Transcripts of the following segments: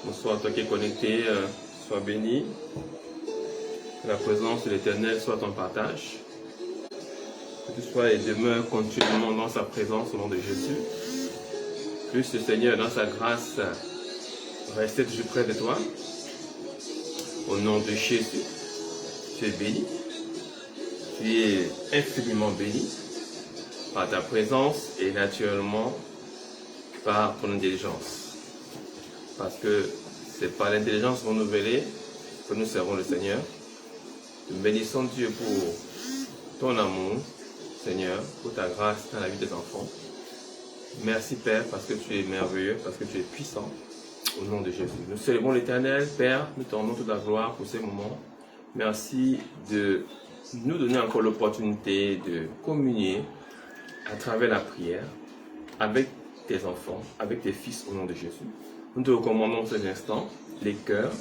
Bonsoir à toi qui es connecté, sois béni. Que la présence de l'Éternel soit ton partage. Que tu sois et demeures continuellement dans sa présence au nom de Jésus. Plus le Seigneur dans sa grâce reste toujours près de toi. Au nom de Jésus, tu es béni. Tu es infiniment béni par ta présence et naturellement par ton intelligence. Parce que c'est par l'intelligence renouvelée que nous servons le Seigneur. Nous bénissons Dieu pour ton amour, Seigneur, pour ta grâce dans la vie des enfants. Merci Père parce que tu es merveilleux, parce que tu es puissant. Au nom de Jésus. Nous célébrons l'Éternel. Père, nous te rendons toute la gloire pour ces moments. Merci de nous donner encore l'opportunité de communier à travers la prière avec tes enfants, avec tes fils au nom de Jésus. Nous te recommandons ces instants, les cœurs,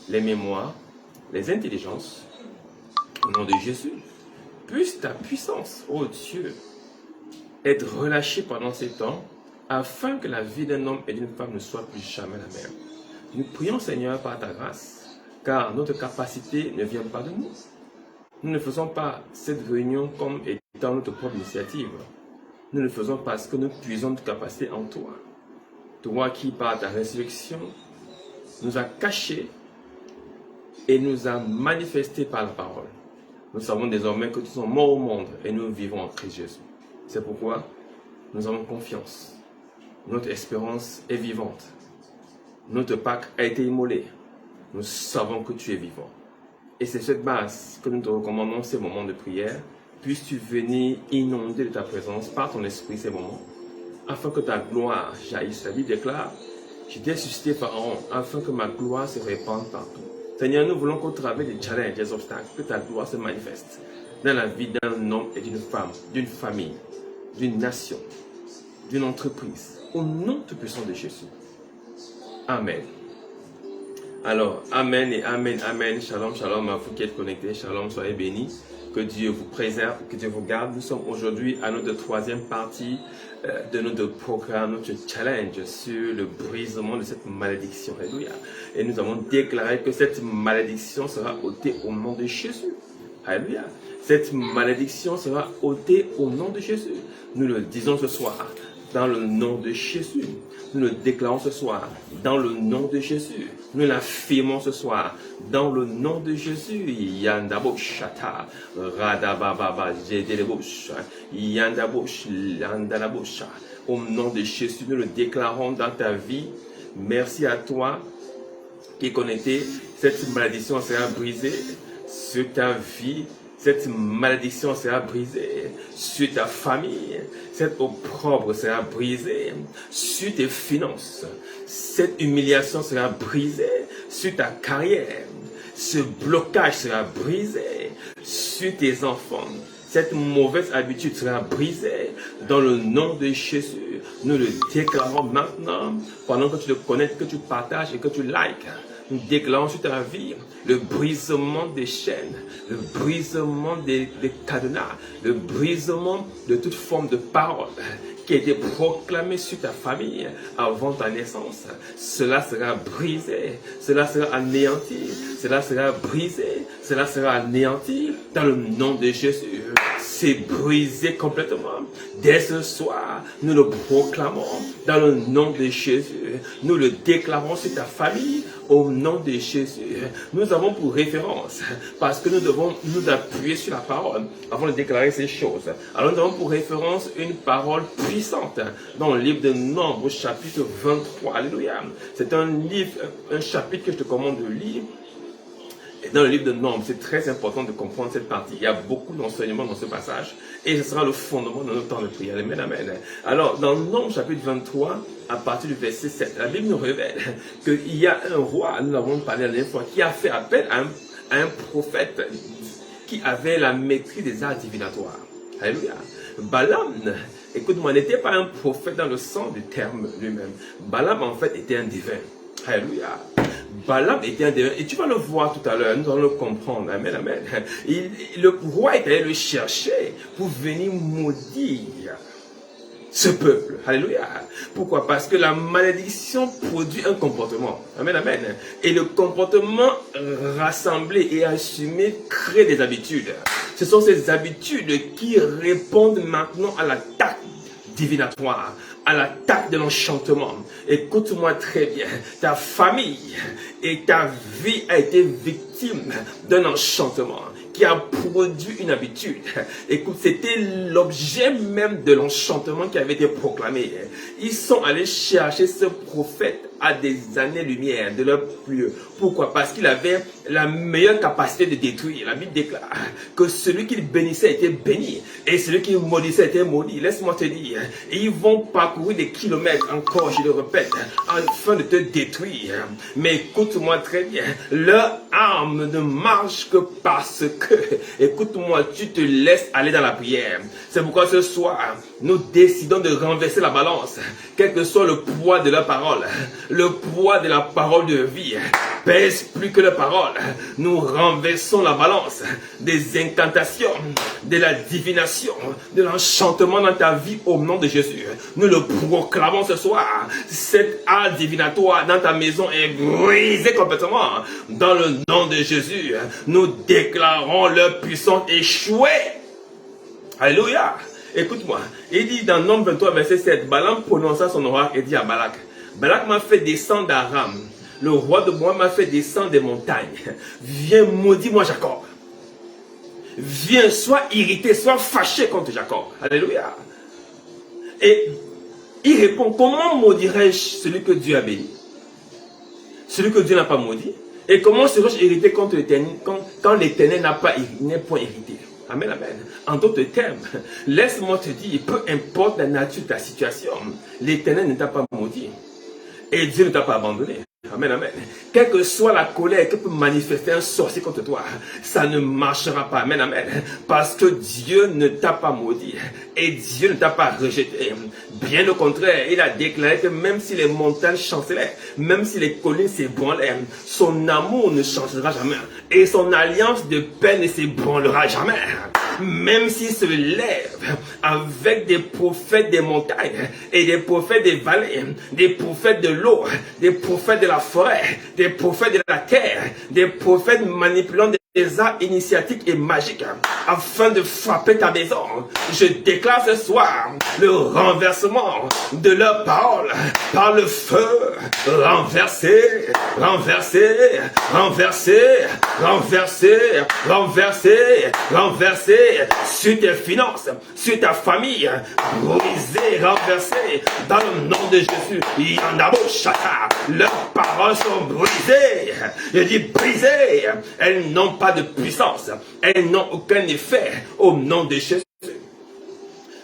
les mémoires, les intelligences, au nom de Jésus. Puisse ta puissance, ô Dieu, être relâchée pendant ces temps, afin que la vie d'un homme et d'une femme ne soit plus jamais la même. Nous prions, Seigneur, par ta grâce, car notre capacité ne vient pas de nous. Nous ne faisons pas cette réunion comme étant notre propre initiative. Nous ne faisons pas ce que nous puisons de capacité en toi. Toi qui, par ta résurrection, nous a cachés et nous a manifestés par la parole. Nous savons désormais que nous sommes morts au monde et nous vivons en Christ Jésus. C'est pourquoi nous avons confiance. Notre espérance est vivante. Notre Pâque a été immolé. Nous savons que tu es vivant. Et c'est cette base que nous te recommandons ces moments de prière. Puisses-tu venir inonder de ta présence par ton esprit ces moments, afin que ta gloire jaillisse. La Bible déclare, je t'ai suscité par Aaron, afin que ma gloire se répande partout. Seigneur, nous voulons qu'au travers des challenges, des obstacles, que ta gloire se manifeste dans la vie d'un homme et d'une femme, d'une famille, d'une nation, d'une entreprise. Au nom tout puissant de Jésus. Amen. Alors, Amen et Amen, Amen. Shalom, shalom à vous qui êtes connectés. Shalom, soyez bénis. Que Dieu vous préserve, que Dieu vous garde. Nous sommes aujourd'hui à notre troisième partie de notre programme, notre challenge sur le brisement de cette malédiction. Alléluia. Et nous avons déclaré que cette malédiction sera ôtée au nom de Jésus. Alléluia. Cette malédiction sera ôtée au nom de Jésus. Nous le disons ce soir. Dans le nom de Jésus, nous le déclarons ce soir, dans le nom de Jésus, nous l'affirmons ce soir, dans le nom de Jésus, Yandaboshata, Radababa, Jedelebosh, Yandabosh, Landalabosha, au nom de Jésus, nous le déclarons dans ta vie. Merci à toi qui est connecté, cette malédiction sera brisée sur ta vie. Cette malédiction sera brisée sur ta famille. Cette opprobre sera brisée sur tes finances. Cette humiliation sera brisée sur ta carrière. Ce blocage sera brisé sur tes enfants. Cette mauvaise habitude sera brisée dans le nom de Jésus. Nous le déclarons maintenant pendant que tu le connais, que tu partages et que tu likes. Nous déclarons sur ta vie le brisement des chaînes, le brisement des cadenas, le brisement de toute forme de parole qui a été proclamée sur ta famille avant ta naissance. Cela sera brisé, cela sera anéanti, cela sera brisé, cela sera anéanti dans le nom de Jésus. C'est brisé complètement. Dès ce soir, nous le proclamons dans le nom de Jésus. Nous le déclarons sur ta famille au nom de Jésus. Nous avons pour référence, parce que nous devons nous appuyer sur la parole avant de déclarer ces choses. Alors nous avons pour référence une parole puissante dans le livre de Nombres, chapitre 23. Alléluia. C'est un livre, un chapitre que je te commande de lire. Et dans le livre de Nombres, c'est très important de comprendre cette partie. Il y a beaucoup d'enseignements dans ce passage et ce sera le fondement de notre temps de prière. Amen, amen. Alors, dans Nombres chapitre 23, à partir du verset 7, la Bible nous révèle qu'il y a un roi, nous l'avons parlé la dernière fois, qui a fait appel à un prophète qui avait la maîtrise des arts divinatoires. Alléluia. Balaam, écoute-moi, n'était pas un prophète dans le sens du terme lui-même. Balaam, en fait, était un divin. Alléluia. Balaam était un divin. Et tu vas le voir tout à l'heure, nous allons le comprendre. Amen, amen. Le roi est allé le chercher pour venir maudire ce peuple. Alléluia. Pourquoi? Parce que la malédiction produit un comportement. Amen, amen. Et le comportement rassemblé et assumé crée des habitudes. Ce sont ces habitudes qui répondent maintenant à l'attaque divinatoire, à l'attaque de l'enchantement. Écoute-moi très bien. Ta famille et ta vie a été victime d'un enchantement qui a produit une habitude. Écoute, c'était l'objet même de l'enchantement qui avait été proclamé. Ils sont allés chercher ce prophète à des années-lumière de leur lieu. Pourquoi? Parce qu'il avait la meilleure capacité de détruire. La Bible déclare que celui qui bénissait était béni et celui qui maudissait était maudit. Laisse-moi te dire, ils vont parcourir des kilomètres encore, je le répète, afin de te détruire. Mais écoute-moi très bien, leur arme ne marche que parce que, écoute-moi, tu te laisses aller dans la prière. C'est pourquoi ce soir, nous décidons de renverser la balance, quel que soit le poids de la parole. Le poids de la parole de vie pèse plus que la parole. Nous renversons la balance des incantations, de la divination, de l'enchantement dans ta vie au nom de Jésus. Nous le proclamons ce soir. Cet art divinatoire dans ta maison est brisé complètement. Dans le nom de Jésus, nous déclarons leur puissance échouée. Alléluia. Écoute-moi. Il dit dans Nombre 23, verset 7, Balaam prononça son oracle et dit à Balak, Balak m'a fait descendre d'Aram. Le roi de Moab m'a fait descendre des montagnes. Viens, maudis-moi Jacob. Viens, sois irrité, sois fâché contre Jacob. Alléluia. Et il répond, comment maudirais-je celui que Dieu a béni? Celui que Dieu n'a pas maudit? Et comment serais-je irrité contre l'Éternel quand l'Éternel n'est point irrité? Amen, amen. En d'autres termes, laisse-moi te dire, peu importe la nature de ta situation, l'Éternel ne t'a pas maudit. Et Dieu ne t'a pas abandonné. Amen, amen. Quelle que soit la colère que peut manifester un sorcier contre toi, ça ne marchera pas. Amen, amen. Parce que Dieu ne t'a pas maudit. Et Dieu ne t'a pas rejeté. Bien au contraire, il a déclaré que même si les montagnes chancelaient, même si les collines s'ébranlaient, son amour ne changera jamais. Et son alliance de paix ne s'ébranlera jamais. Même s'il se lève avec des prophètes des montagnes et des prophètes des vallées, des prophètes de l'eau, des prophètes de la forêt, des prophètes de la terre, des prophètes manipulant des arts initiatiques et magiques afin de frapper ta maison. Je déclare ce soir le renversement de leurs paroles par le feu. Renversé, renversé, renversé, renversé, renversé, renversé sur tes finances, sur ta famille, brisé, renversé dans le nom de Jésus. Yandaboshata, leurs paroles sont brisées. Je dis brisées. Elles n'ont pas de puissance. Elles n'ont aucun effet au nom de Jésus.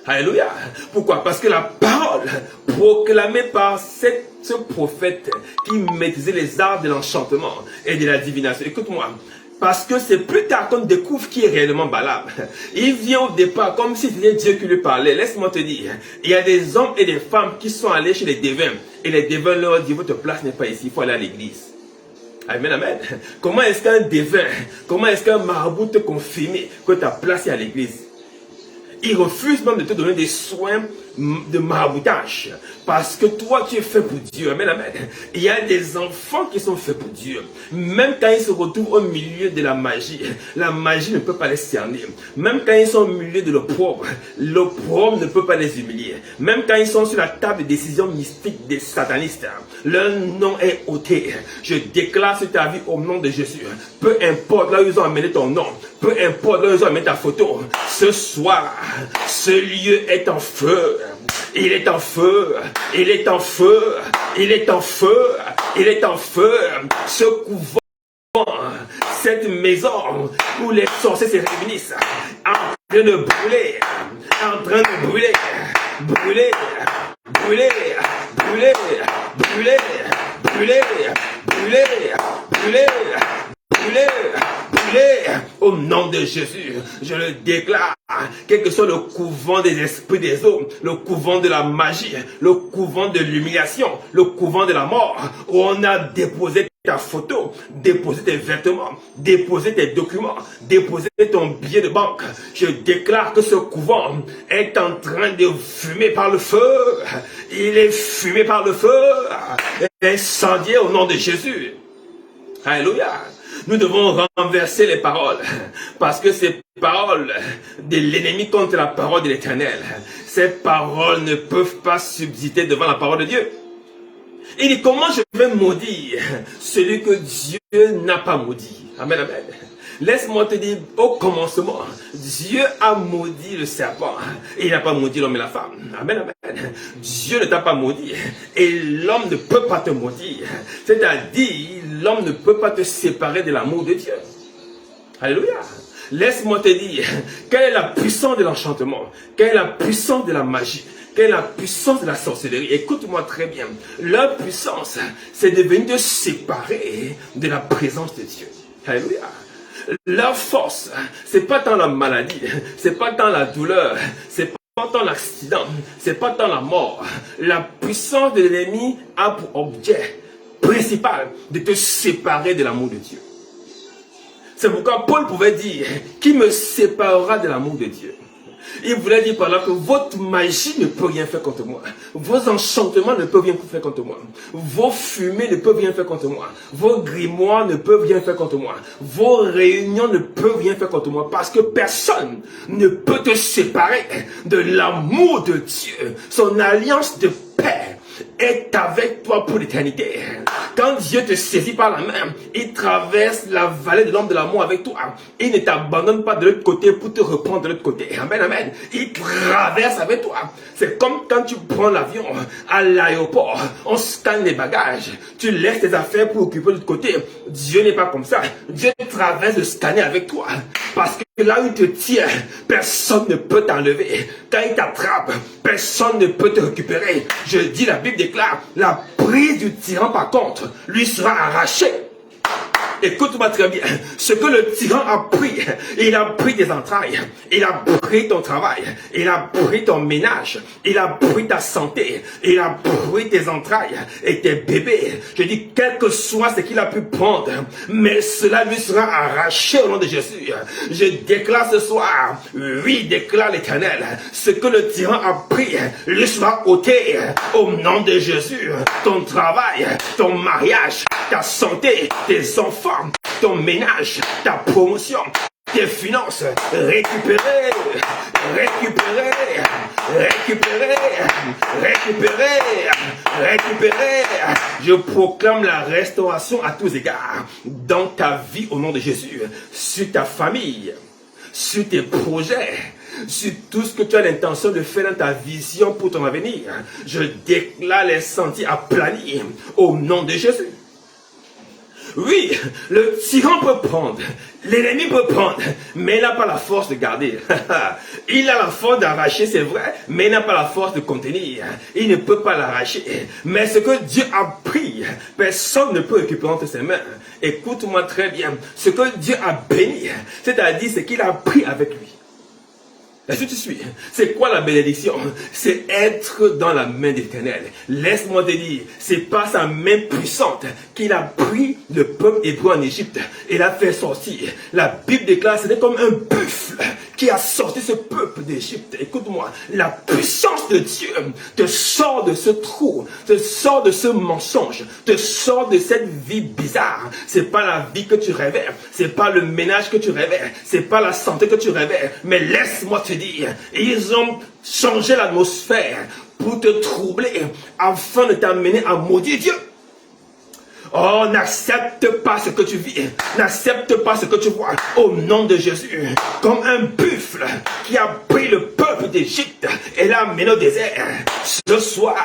Alléluia. Pourquoi? Parce que la parole proclamée par ce prophète qui maîtrisait les arts de l'enchantement et de la divination. Écoute-moi. Parce que c'est plus tard qu'on découvre qui est réellement Balaam. Il vient au départ comme si c'était Dieu qui lui parlait. Laisse-moi te dire, il y a des hommes et des femmes qui sont allés chez les devins. Et les devins leur disent, votre place n'est pas ici, il faut aller à l'église. Amen, amen. Comment est-ce qu'un devin, comment est-ce qu'un marabout te confirme que ta place est à l'église? Il refuse même de te donner des soins de maraboutage. Parce que toi, tu es fait pour Dieu. Amen, amen. Il y a des enfants qui sont faits pour Dieu. Même quand ils se retrouvent au milieu de la magie ne peut pas les cerner. Même quand ils sont au milieu de l'opprobre ne peut pas les humilier. Même quand ils sont sur la table de décision mystique des satanistes, leur nom est ôté. Je déclare sur ta vie au nom de Jésus. Peu importe là où ils ont amené ton nom, peu importe là où ils ont amené ta photo, ce soir, ce lieu est en feu. Il est en feu, il est en feu, il est en feu, il est en feu. Ce couvent, cette maison où les sorciers se réunissent, en train de brûler, en train de brûler, brûler, brûler, brûler, brûler, brûler, brûler, brûler, brûler, brûler, au nom de Jésus, je le déclare, quel que soit le couvent des esprits des eaux, le couvent de la magie, le couvent de l'humiliation, le couvent de la mort, où on a déposé ta photo, déposer tes vêtements, déposer tes documents, déposer ton billet de banque. Je déclare que ce couvent est en train de fumer par le feu. Il est fumé par le feu, incendié au nom de Jésus. Alléluia. Nous devons renverser les paroles, parce que ces paroles de l'ennemi contre la parole de l'Éternel, ces paroles ne peuvent pas subsister devant la parole de Dieu. Il dit, comment je vais maudire celui que Dieu n'a pas maudit? Amen, amen. Laisse-moi te dire, au commencement, Dieu a maudit le serpent et il n'a pas maudit l'homme et la femme. Amen, amen. Dieu ne t'a pas maudit et l'homme ne peut pas te maudire. C'est-à-dire, l'homme ne peut pas te séparer de l'amour de Dieu. Alléluia. Laisse-moi te dire, quelle est la puissance de l'enchantement? Quelle est la puissance de la magie? Quelle est la puissance de la sorcellerie? Écoute-moi très bien. Leur puissance, c'est de venir te séparer de la présence de Dieu. Alléluia. Leur force, c'est pas tant la maladie, c'est pas tant la douleur, c'est pas tant l'accident, c'est pas tant la mort. La puissance de l'ennemi a pour objet principal de te séparer de l'amour de Dieu. C'est pourquoi Paul pouvait dire, qui me séparera de l'amour de Dieu? Il voulait dire par là que votre magie ne peut rien faire contre moi. Vos enchantements ne peuvent rien faire contre moi. Vos fumées ne peuvent rien faire contre moi. Vos grimoires ne peuvent rien faire contre moi. Vos réunions ne peuvent rien faire contre moi. Parce que personne ne peut te séparer de l'amour de Dieu. Son alliance de paix est avec toi pour l'éternité. Quand Dieu te saisit par la main, il traverse la vallée de l'ombre de la mort avec toi. Il ne t'abandonne pas de l'autre côté pour te reprendre de l'autre côté. Amen, amen. Il traverse avec toi. C'est comme quand tu prends l'avion à l'aéroport, on scanne les bagages, tu laisses tes affaires pour occuper l'autre côté. Dieu n'est pas comme ça. Dieu traverse le scanner avec toi. Parce que là où il te tient, personne ne peut t'enlever. Quand il t'attrape, personne ne peut te récupérer. Je dis, la Bible déclare, la prise du tyran par contre, lui sera arrachée. Écoute-moi très bien. Ce que le tyran a pris, il a pris tes entrailles, il a pris ton travail, il a pris ton ménage, il a pris ta santé, il a pris tes entrailles et tes bébés. Je dis, quel que soit ce qu'il a pu prendre, mais cela lui sera arraché au nom de Jésus. Je déclare ce soir, oui, déclare l'Éternel, ce que le tyran a pris, lui sera ôté au nom de Jésus. Ton travail, ton mariage, ta santé, tes enfants, ton ménage, ta promotion, tes finances, récupérées, récupérées, récupérées, récupérées, récupérées. Je proclame la restauration à tous égards dans ta vie au nom de Jésus, sur ta famille, sur tes projets, sur tout ce que tu as l'intention de faire dans ta vision pour ton avenir. Je déclare les sentiers aplanis au nom de Jésus. Oui, le tyran peut prendre, l'ennemi peut prendre, mais il n'a pas la force de garder. Il a la force d'arracher, c'est vrai, mais il n'a pas la force de contenir. Il ne peut pas l'arracher. Mais ce que Dieu a pris, personne ne peut récupérer entre ses mains. Écoute-moi très bien. Ce que Dieu a béni, c'est-à-dire ce qu'il a pris avec lui. Est-ce que tu suis? C'est quoi la bénédiction? C'est être dans la main de l'Éternel. Laisse-moi te dire, c'est par sa main puissante qu'il a pris le peuple hébreu en Égypte et l'a fait sortir. La Bible déclare, c'était comme un buffle qui a sorti ce peuple d'Égypte. Écoute-moi, la puissance de Dieu te sort de ce trou, te sort de ce mensonge, te sort de cette vie bizarre. C'est pas la vie que tu rêvais, c'est pas le ménage que tu rêvais, c'est pas la santé que tu rêvais, mais laisse-moi te dire, ils ont changé l'atmosphère pour te troubler afin de t'amener à maudire Dieu. Oh, n'accepte pas ce que tu vis. N'accepte pas ce que tu vois. Au nom de Jésus. Comme un buffle qui a pris le peuple d'Égypte et l'a amené au désert. Ce soir,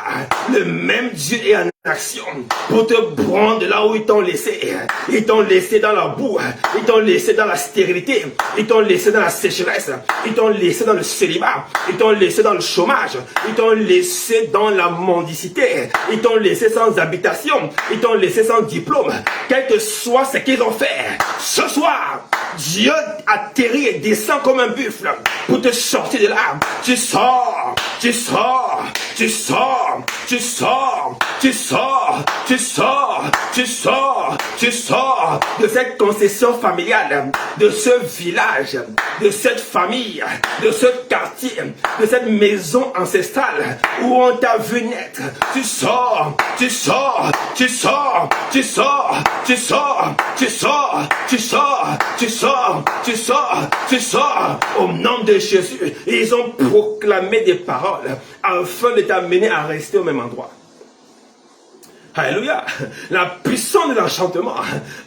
le même Dieu est en action pour te prendre là où ils t'ont laissé. Ils t'ont laissé dans la boue. Ils t'ont laissé dans la stérilité. Ils t'ont laissé dans la sécheresse. Ils t'ont laissé dans le célibat. Ils t'ont laissé dans le chômage. Ils t'ont laissé dans la mendicité. Ils t'ont laissé sans habitation. Ils t'ont laissé sans diplôme. Quel que soit ce qu'ils ont fait, ce soir, Dieu atterrit et descend comme un buffle pour te sortir de là. Tu sors tu sors, tu sors, tu sors, tu sors, tu sors, tu sors, tu sors de cette concession familiale, de ce village, de cette famille, de ce quartier, de cette maison ancestrale où on t'a vu naître. Tu sors, tu sors, tu sors, tu sors, tu sors, tu sors, tu sors, tu sors, tu sors, tu sors au nom de Jésus. Ils ont proclamé des paroles afin de t'amener à rester au même endroit. Alléluia. La puissance de l'enchantement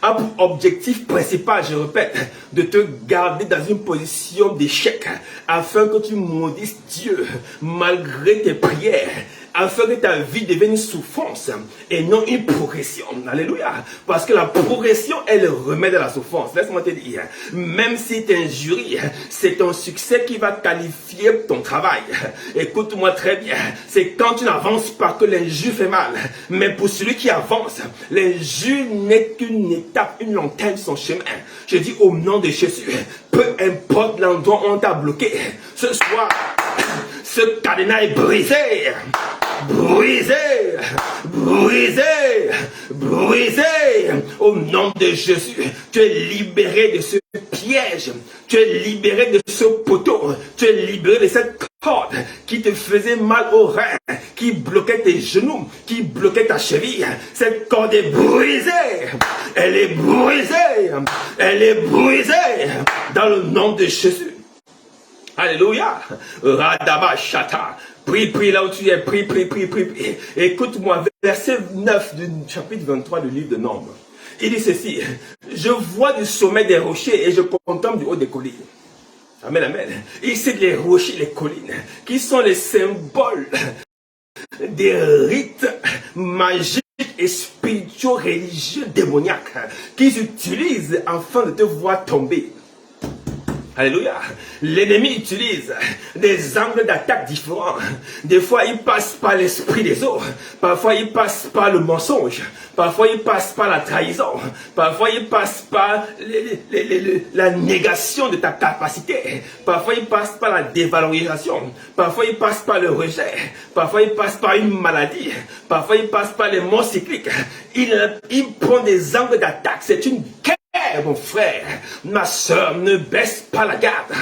a pour objectif principal, je répète, de te garder dans une position d'échec afin que tu maudisses Dieu malgré tes prières, afin que ta vie devienne une souffrance et non une progression. Alléluia. Parce que la progression est le remède à la souffrance. Laisse-moi te dire, même si tu es injurié, c'est ton succès qui va qualifier ton travail. Écoute-moi très bien, c'est quand tu n'avances pas que l'injure fait mal. Mais pour celui qui avance, l'injure n'est qu'une étape, une lanterne de son chemin. Je dis au nom de Jésus, peu importe l'endroit où on t'a bloqué, ce soir, ce cadenas est brisé. Brisé, brisé, brisé. Au nom de Jésus, tu es libéré de ce piège. Tu es libéré de ce poteau. Tu es libéré de cette corde qui te faisait mal au rein, qui bloquait tes genoux, qui bloquait ta cheville. Cette corde est brisée. Elle est brisée. Elle est brisée. Dans le nom de Jésus. Alléluia. Radaba Shata. Prie là où tu es, prie. Écoute-moi, verset 9 du chapitre 23 du livre de Nombres. Il dit ceci, je vois du sommet des rochers et je contemple du haut des collines. Amen, amen. Ici, les rochers, les collines, qui sont les symboles des rites magiques et spirituels religieux démoniaques qu'ils utilisent afin de te voir tomber. Alléluia. L'ennemi utilise des angles d'attaque différents. Des fois, il passe par l'esprit des eaux. Parfois, il passe par le mensonge. Parfois, il passe par la trahison. Parfois, il passe par la négation de ta capacité. Parfois, il passe par la dévalorisation. Parfois, il passe par le rejet. Parfois, il passe par une maladie. Parfois, il passe par les morts cycliques. Il prend des angles d'attaque. C'est une guerre. Mon frère, ma soeur, ne baisse pas la garde.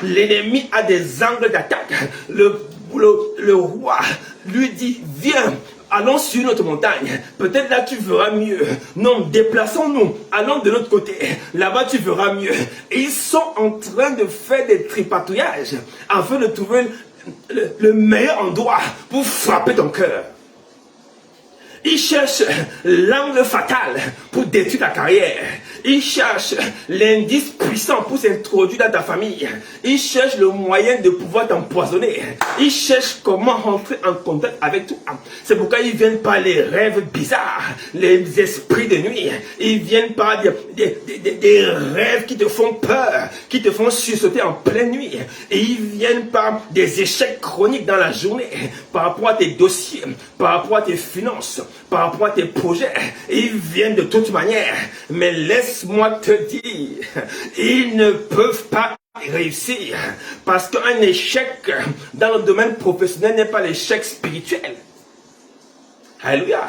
L'ennemi a des angles d'attaque. Le roi lui dit, viens, allons sur notre montagne. Peut-être là tu verras mieux. Non, déplaçons-nous. Allons de l'autre côté. Là-bas tu verras mieux. Et ils sont en train de faire des tripatouillages afin de trouver le meilleur endroit pour frapper ton cœur. Ils cherchent l'angle fatal pour détruire ta carrière. Ils cherchent l'indice puissant pour s'introduire dans ta famille. Ils cherchent le moyen de pouvoir t'empoisonner. Ils cherchent comment rentrer en contact avec toi. C'est pourquoi ils viennent par les rêves bizarres, les esprits de nuit. Ils viennent par des rêves qui te font peur, qui te font sursauter en pleine nuit. Et ils viennent par des échecs chroniques dans la journée, par rapport à tes dossiers, par rapport à tes finances, par rapport à tes projets. Ils viennent de toute manière. Mais laisse-moi te dire, ils ne peuvent pas réussir. Parce qu'un échec dans le domaine professionnel n'est pas l'échec spirituel. Alléluia.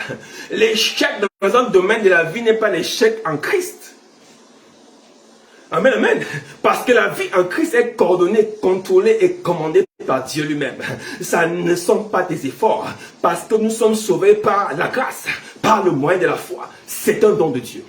L'échec dans un domaine de la vie n'est pas l'échec en Christ. Amen, amen. Parce que la vie en Christ est coordonnée, contrôlée et commandée par Dieu lui-même. Ça ne sont pas des efforts. Parce que nous sommes sauvés par la grâce, par le moyen de la foi. C'est un don de Dieu.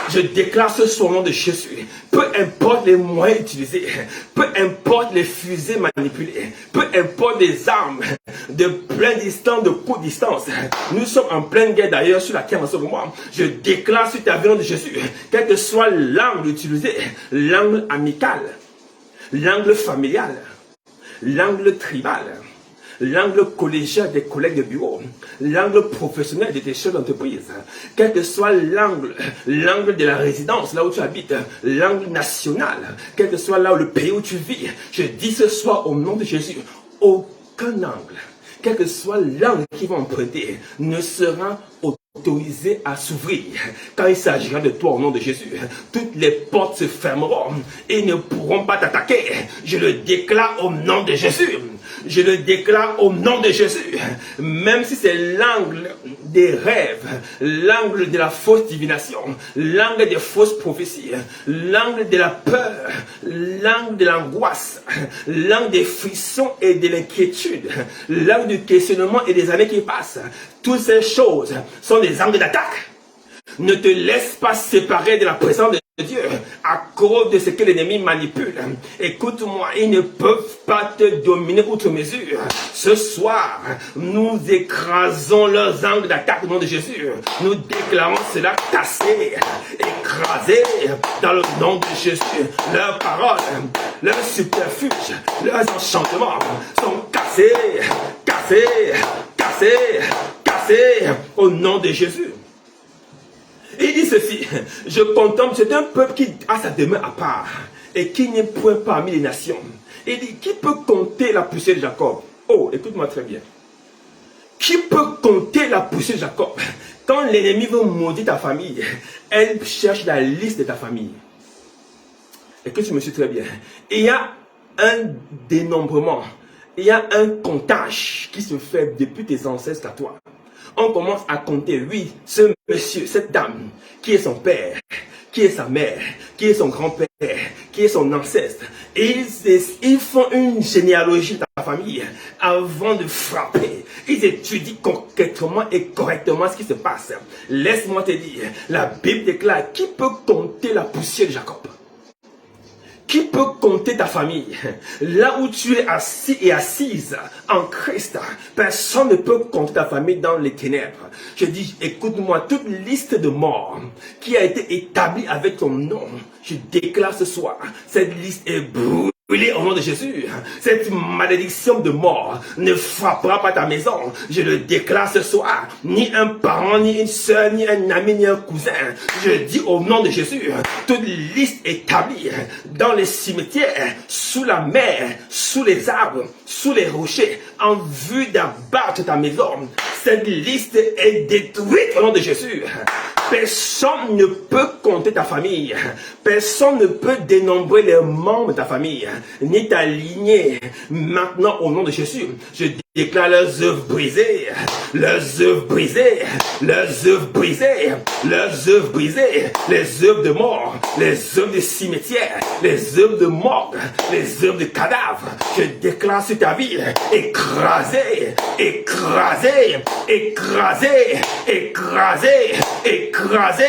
Je déclare ce soir au nom de Jésus. Peu importe les moyens utilisés, peu importe les fusées manipulées, peu importe les armes de pleine distance, de courte distance. Nous sommes en pleine guerre d'ailleurs sur la terre en ce moment. Je déclare sur ta vie au nom de Jésus, quel que soit l'angle utilisé, l'angle amical, l'angle familial, l'angle tribal, l'angle collégial des collègues de bureau, l'angle professionnel de tes chefs d'entreprise, quel que soit l'angle de la résidence, là où tu habites, l'angle national, quel que soit là où le pays où tu vis, je dis ce soir au nom de Jésus, aucun angle, quel que soit l'angle qu'ils vont emprunter, ne sera autorisé à s'ouvrir. Quand il s'agira de toi au nom de Jésus, toutes les portes se fermeront et ne pourront pas t'attaquer. Je le déclare au nom de Jésus. je le déclare au nom de Jésus. Même si c'est l'angle des rêves, l'angle de la fausse divination, l'angle des fausses prophéties, l'angle de la peur, l'angle de l'angoisse, l'angle des frissons et de l'inquiétude, l'angle du questionnement et des années qui passent. Toutes ces choses sont des angles d'attaque. Ne te laisse pas séparer de la présence de Dieu à cause de ce que l'ennemi manipule. Écoute-moi, ils ne peuvent pas te dominer outre mesure. Ce soir, nous écrasons leurs angles d'attaque au nom de Jésus. Nous déclarons cela cassé, écrasé dans le nom de Jésus. Leurs paroles, leurs subterfuges, leurs enchantements sont cassés, cassés, cassés, cassés au nom de Jésus. Il dit ceci, je contemple, c'est un peuple qui a sa demeure à part et qui n'est point parmi les nations. Il dit, qui peut compter la poussée de Jacob? Oh, écoute-moi très bien. Qui peut compter la poussée de Jacob? Quand l'ennemi veut maudire ta famille, elle cherche la liste de ta famille. Écoute, je me suis très bien. Il y a un dénombrement, il y a un comptage qui se fait depuis tes ancêtres à toi. On commence à compter, oui, ce monsieur, cette dame, qui est son père, qui est sa mère, qui est son grand-père, qui est son ancêtre. Et ils font une généalogie de la famille avant de frapper. Ils étudient concrètement et correctement ce qui se passe. Laisse-moi te dire, la Bible déclare, qui peut compter la poussière de Jacob? Qui peut compter ta famille? Là où tu es assis et assise en Christ, personne ne peut compter ta famille dans les ténèbres. Je dis, écoute-moi, toute liste de morts qui a été établie avec ton nom, je déclare ce soir, cette liste est brûlée au nom de Jésus. Cette malédiction de mort ne frappera pas ta maison. Je le déclare ce soir. Ni un parent, ni une soeur, ni un ami, ni un cousin. Je dis au nom de Jésus, toute liste établie dans les cimetières, sous la mer, sous les arbres, sous les rochers, en vue d'abattre ta maison. Cette liste est détruite au nom de Jésus. Personne ne peut compter ta famille. Personne ne peut dénombrer les membres de ta famille, ni ta lignée. Maintenant, au nom de Jésus, je déclare leurs œuvres brisées, leurs œuvres brisées, leurs œuvres brisées, leurs œuvres brisées, les œuvres de mort, les œuvres de cimetière, les œuvres de mort, les œuvres de cadavres. Je déclare sur ta vie, écrasé, écrasé, écrasé, écrasé, écrasé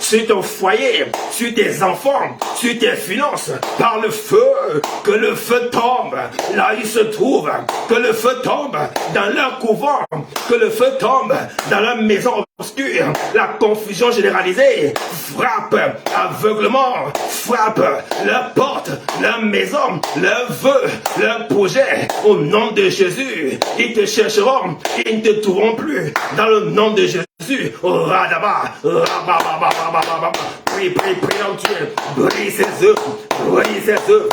sur ton foyer, sur tes enfants, sur tes finances, par le feu, que le feu tombe là où ils se trouvent, que le feu tombe dans leur couvent, que le feu tombe dans leur maison obscure, la confusion généralisée frappe aveuglement, frappe leur porte, leur maison, leur vœu, leur projet, au nom de Jésus. Ils te chercheront, ils ne te trouveront plus, dans le nom de Jésus. Radaba, rababababababa. Prie, prie, prie dans Dieu. Brise ses œuvres, brise ses œuvres,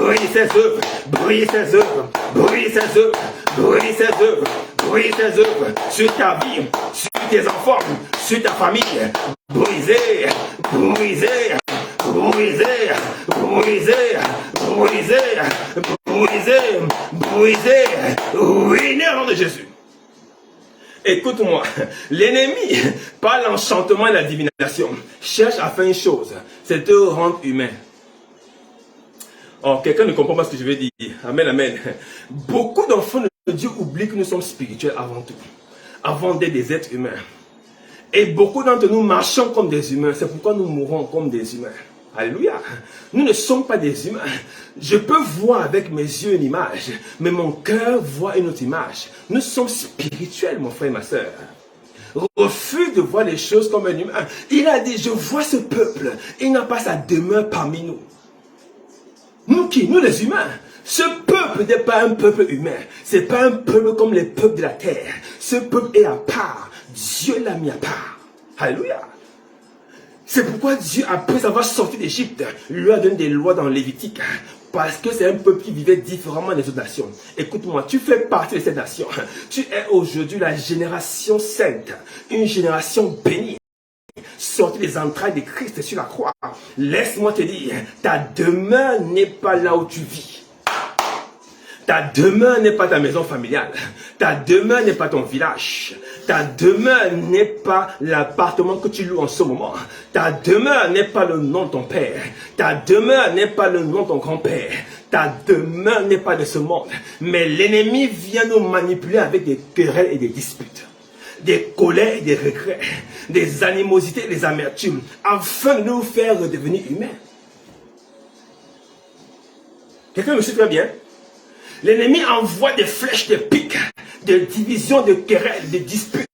brise ses œuvres, brise ses œuvres, brise ses œuvres, brise ses œuvres, brise ses œuvres sur ta vie, sur tes enfants, sur ta famille. Brisez, brisez, brisez, brisez, brisez, brisez, brisez, ruinez au nom de Jésus. Écoute-moi, l'ennemi, par l'enchantement et la divination, cherche à faire une chose, c'est te rendre humain. Oh, quelqu'un ne comprend pas ce que je veux dire. Amen, amen. Beaucoup d'enfants de Dieu oublient que nous sommes spirituels avant tout, avant d'être des êtres humains. Et beaucoup d'entre nous marchons comme des humains, c'est pourquoi nous mourrons comme des humains. Alléluia. Nous ne sommes pas des humains. Je peux voir avec mes yeux une image, mais mon cœur voit une autre image. Nous sommes spirituels, mon frère et ma soeur. Refuse de voir les choses comme un humain. Il a dit, je vois ce peuple. Il n'a pas sa demeure parmi nous. Nous qui? Nous les humains. Ce peuple n'est pas un peuple humain. Ce n'est pas un peuple comme les peuples de la terre. Ce peuple est à part. Dieu l'a mis à part. Alléluia. C'est pourquoi Dieu, après avoir sorti d'Égypte, lui a donné des lois dans Lévitique. Parce que c'est un peuple qui vivait différemment des autres nations. Écoute-moi, tu fais partie de cette nation. Tu es aujourd'hui la génération sainte. Une génération bénie. Sortie des entrailles de Christ sur la croix. Laisse-moi te dire, ta demeure n'est pas là où tu vis. Ta demeure n'est pas ta maison familiale. Ta demeure n'est pas ton village. Ta demeure n'est pas l'appartement que tu loues en ce moment. Ta demeure n'est pas le nom de ton père. Ta demeure n'est pas le nom de ton grand-père. Ta demeure n'est pas de ce monde. Mais l'ennemi vient nous manipuler avec des querelles et des disputes, des colères et des regrets, des animosités et des amertumes, afin de nous faire redevenir humains. Quelqu'un me suit très bien? L'ennemi envoie des flèches, des pics, des divisions, de querelles, des disputes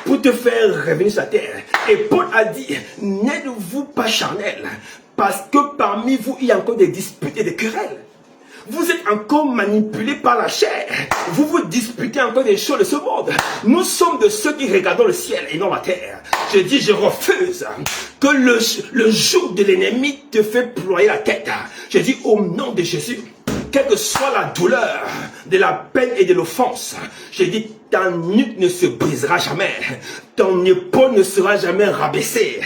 pour te faire revenir sur la terre. Et Paul a dit, n'êtes-vous pas charnel, parce que parmi vous, il y a encore des disputes et des querelles. Vous êtes encore manipulés par la chair. Vous vous disputez encore des choses de ce monde. Nous sommes de ceux qui regardent le ciel et non la terre. Je dis, je refuse que le jour de l'ennemi te fait ployer la tête. Je dis, au nom de Jésus, quelle que soit la douleur, de la peine et de l'offense, je dis, ta nuque ne se brisera jamais. Ton épaule ne sera jamais rabaissée.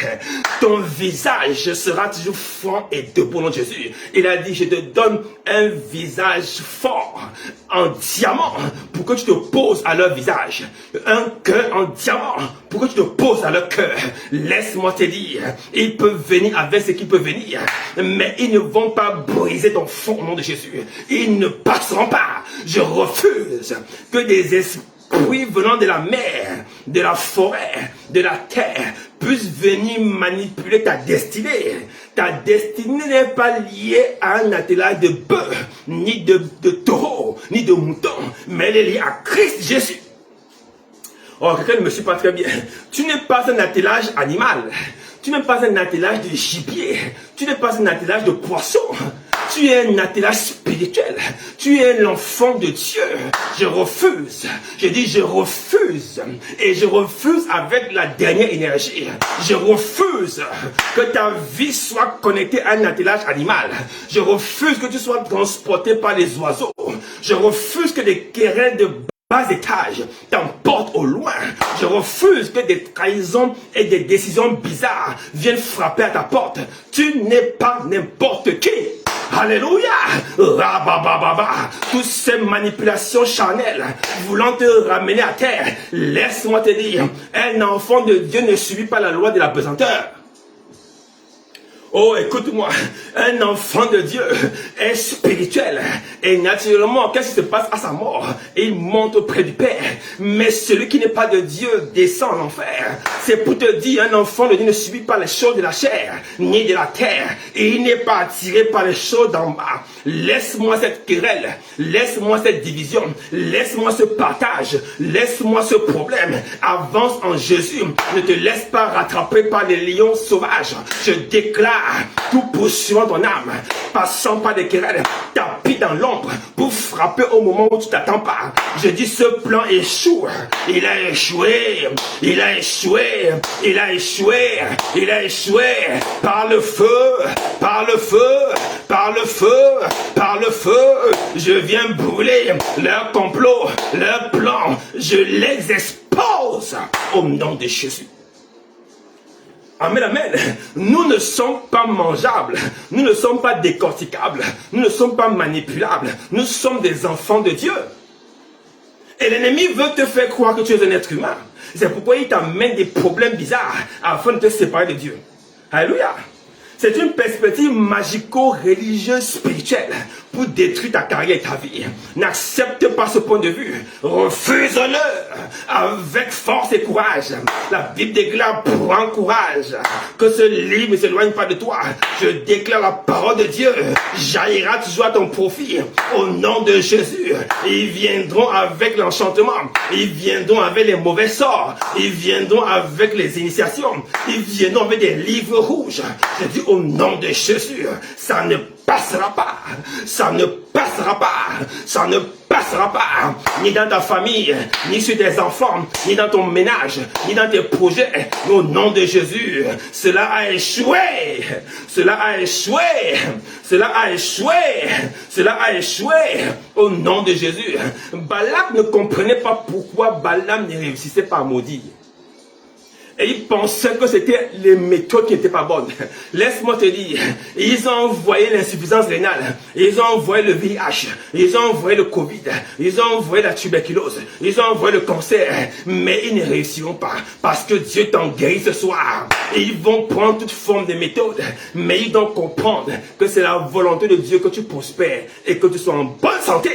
Ton visage sera toujours franc et debout au nom de Jésus. Il a dit, je te donne un visage fort, en diamant, pour que tu te poses à leur visage. Un cœur en diamant, pour que tu te poses à leur cœur. Laisse-moi te dire, ils peuvent venir avec ce qu'ils peuvent venir, mais ils ne vont pas briser ton fond au nom de Jésus. Ils ne passeront pas. Je refuse que des esprits venant de la mer, de la forêt, de la terre, puissent venir manipuler ta destinée. Ta destinée n'est pas liée à un attelage de bœuf, ni de taureau, ni de mouton, mais elle est liée à Christ Jésus. Oh, quelqu'un ne me suit pas très bien. Tu n'es pas un attelage animal. Tu n'es pas un attelage de gibier. Tu n'es pas un attelage de poisson. Tu es un attelage spirituel. Tu es l'enfant de Dieu. Je refuse. Je dis je refuse. Et je refuse avec la dernière énergie. Je refuse que ta vie soit connectée à un attelage animal. Je refuse que tu sois transporté par les oiseaux. Je refuse que des querelles de bas étage t'emportent au loin. Je refuse que des trahisons et des décisions bizarres viennent frapper à ta porte. Tu n'es pas n'importe qui. Alléluia. Rabababa. Toutes ces manipulations charnelles voulant te ramener à terre. Laisse-moi te dire, un enfant de Dieu ne subit pas la loi de la pesanteur. Oh, écoute-moi, un enfant de Dieu est spirituel et naturellement, qu'est-ce qui se passe à sa mort? Il monte auprès du Père, mais celui qui n'est pas de Dieu descend en enfer. C'est pour te dire, un enfant de Dieu ne subit pas les choses de la chair, ni de la terre, et il n'est pas attiré par les choses d'en bas. Laisse-moi cette querelle, laisse-moi cette division, laisse-moi ce partage, laisse-moi ce problème. Avance en Jésus, ne te laisse pas rattraper par les lions sauvages. Je déclare, tout poursuivant ton âme, passant par des querelles, tapis dans l'ombre pour frapper au moment où tu t'attends pas. Je dis, ce plan échoue. Il a échoué. Il a échoué. Il a échoué. Il a échoué. Par le feu. Par le feu. Par le feu. Par le feu. Je viens brûler leur complot, leur plan. Je les expose au nom de Jésus. Amen, amen. Nous ne sommes pas mangeables. Nous ne sommes pas décorticables. Nous ne sommes pas manipulables. Nous sommes des enfants de Dieu. Et l'ennemi veut te faire croire que tu es un être humain. C'est pourquoi il t'amène des problèmes bizarres afin de te séparer de Dieu. Alléluia. C'est une perspective magico-religieuse spirituelle pour détruire ta carrière et ta vie. N'accepte pas ce point de vue. Refuse-le avec force et courage. La Bible déclare, prends courage. Que ce livre ne s'éloigne pas de toi. Je déclare la parole de Dieu. Jaillira toujours à ton profit. Au nom de Jésus. Ils viendront avec l'enchantement. Ils viendront avec les mauvais sorts. Ils viendront avec les initiations. Ils viendront avec des livres rouges. Je dis au nom de Jésus, ça ne passera pas, ça ne passera pas, ça ne passera pas, ni dans ta famille, ni sur tes enfants, ni dans ton ménage, ni dans tes projets. Au nom de Jésus, cela a échoué, cela a échoué, cela a échoué, cela a échoué. Au nom de Jésus. Balak ne comprenait pas pourquoi Balaam ne réussissait pas à maudire. Et ils pensaient que c'était les méthodes qui n'étaient pas bonnes. Laisse-moi te dire, ils ont envoyé l'insuffisance rénale, ils ont envoyé le VIH, ils ont envoyé le Covid, ils ont envoyé la tuberculose, ils ont envoyé le cancer, mais ils ne réussiront pas parce que Dieu t'en guérit ce soir. Et ils vont prendre toute forme de méthode, mais ils doivent comprendre que c'est la volonté de Dieu que tu prospères et que tu sois en bonne santé.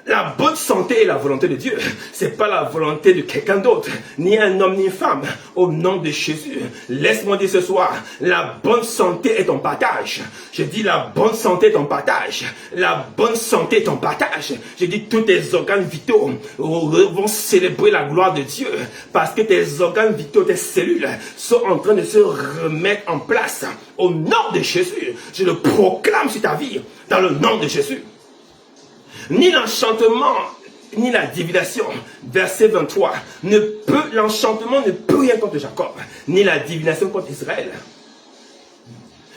La bonne santé est la volonté de Dieu. Ce n'est pas la volonté de quelqu'un d'autre, ni un homme ni une femme. Au nom de Jésus, laisse-moi dire ce soir, la bonne santé est ton partage. Je dis la bonne santé est ton partage. La bonne santé est ton partage. Je dis tous tes organes vitaux vont célébrer la gloire de Dieu parce que tes organes vitaux, tes cellules sont en train de se remettre en place. Au nom de Jésus, je le proclame sur ta vie dans le nom de Jésus. Ni l'enchantement, ni la divination, verset 23, l'enchantement ne peut rien contre Jacob, ni la divination contre Israël.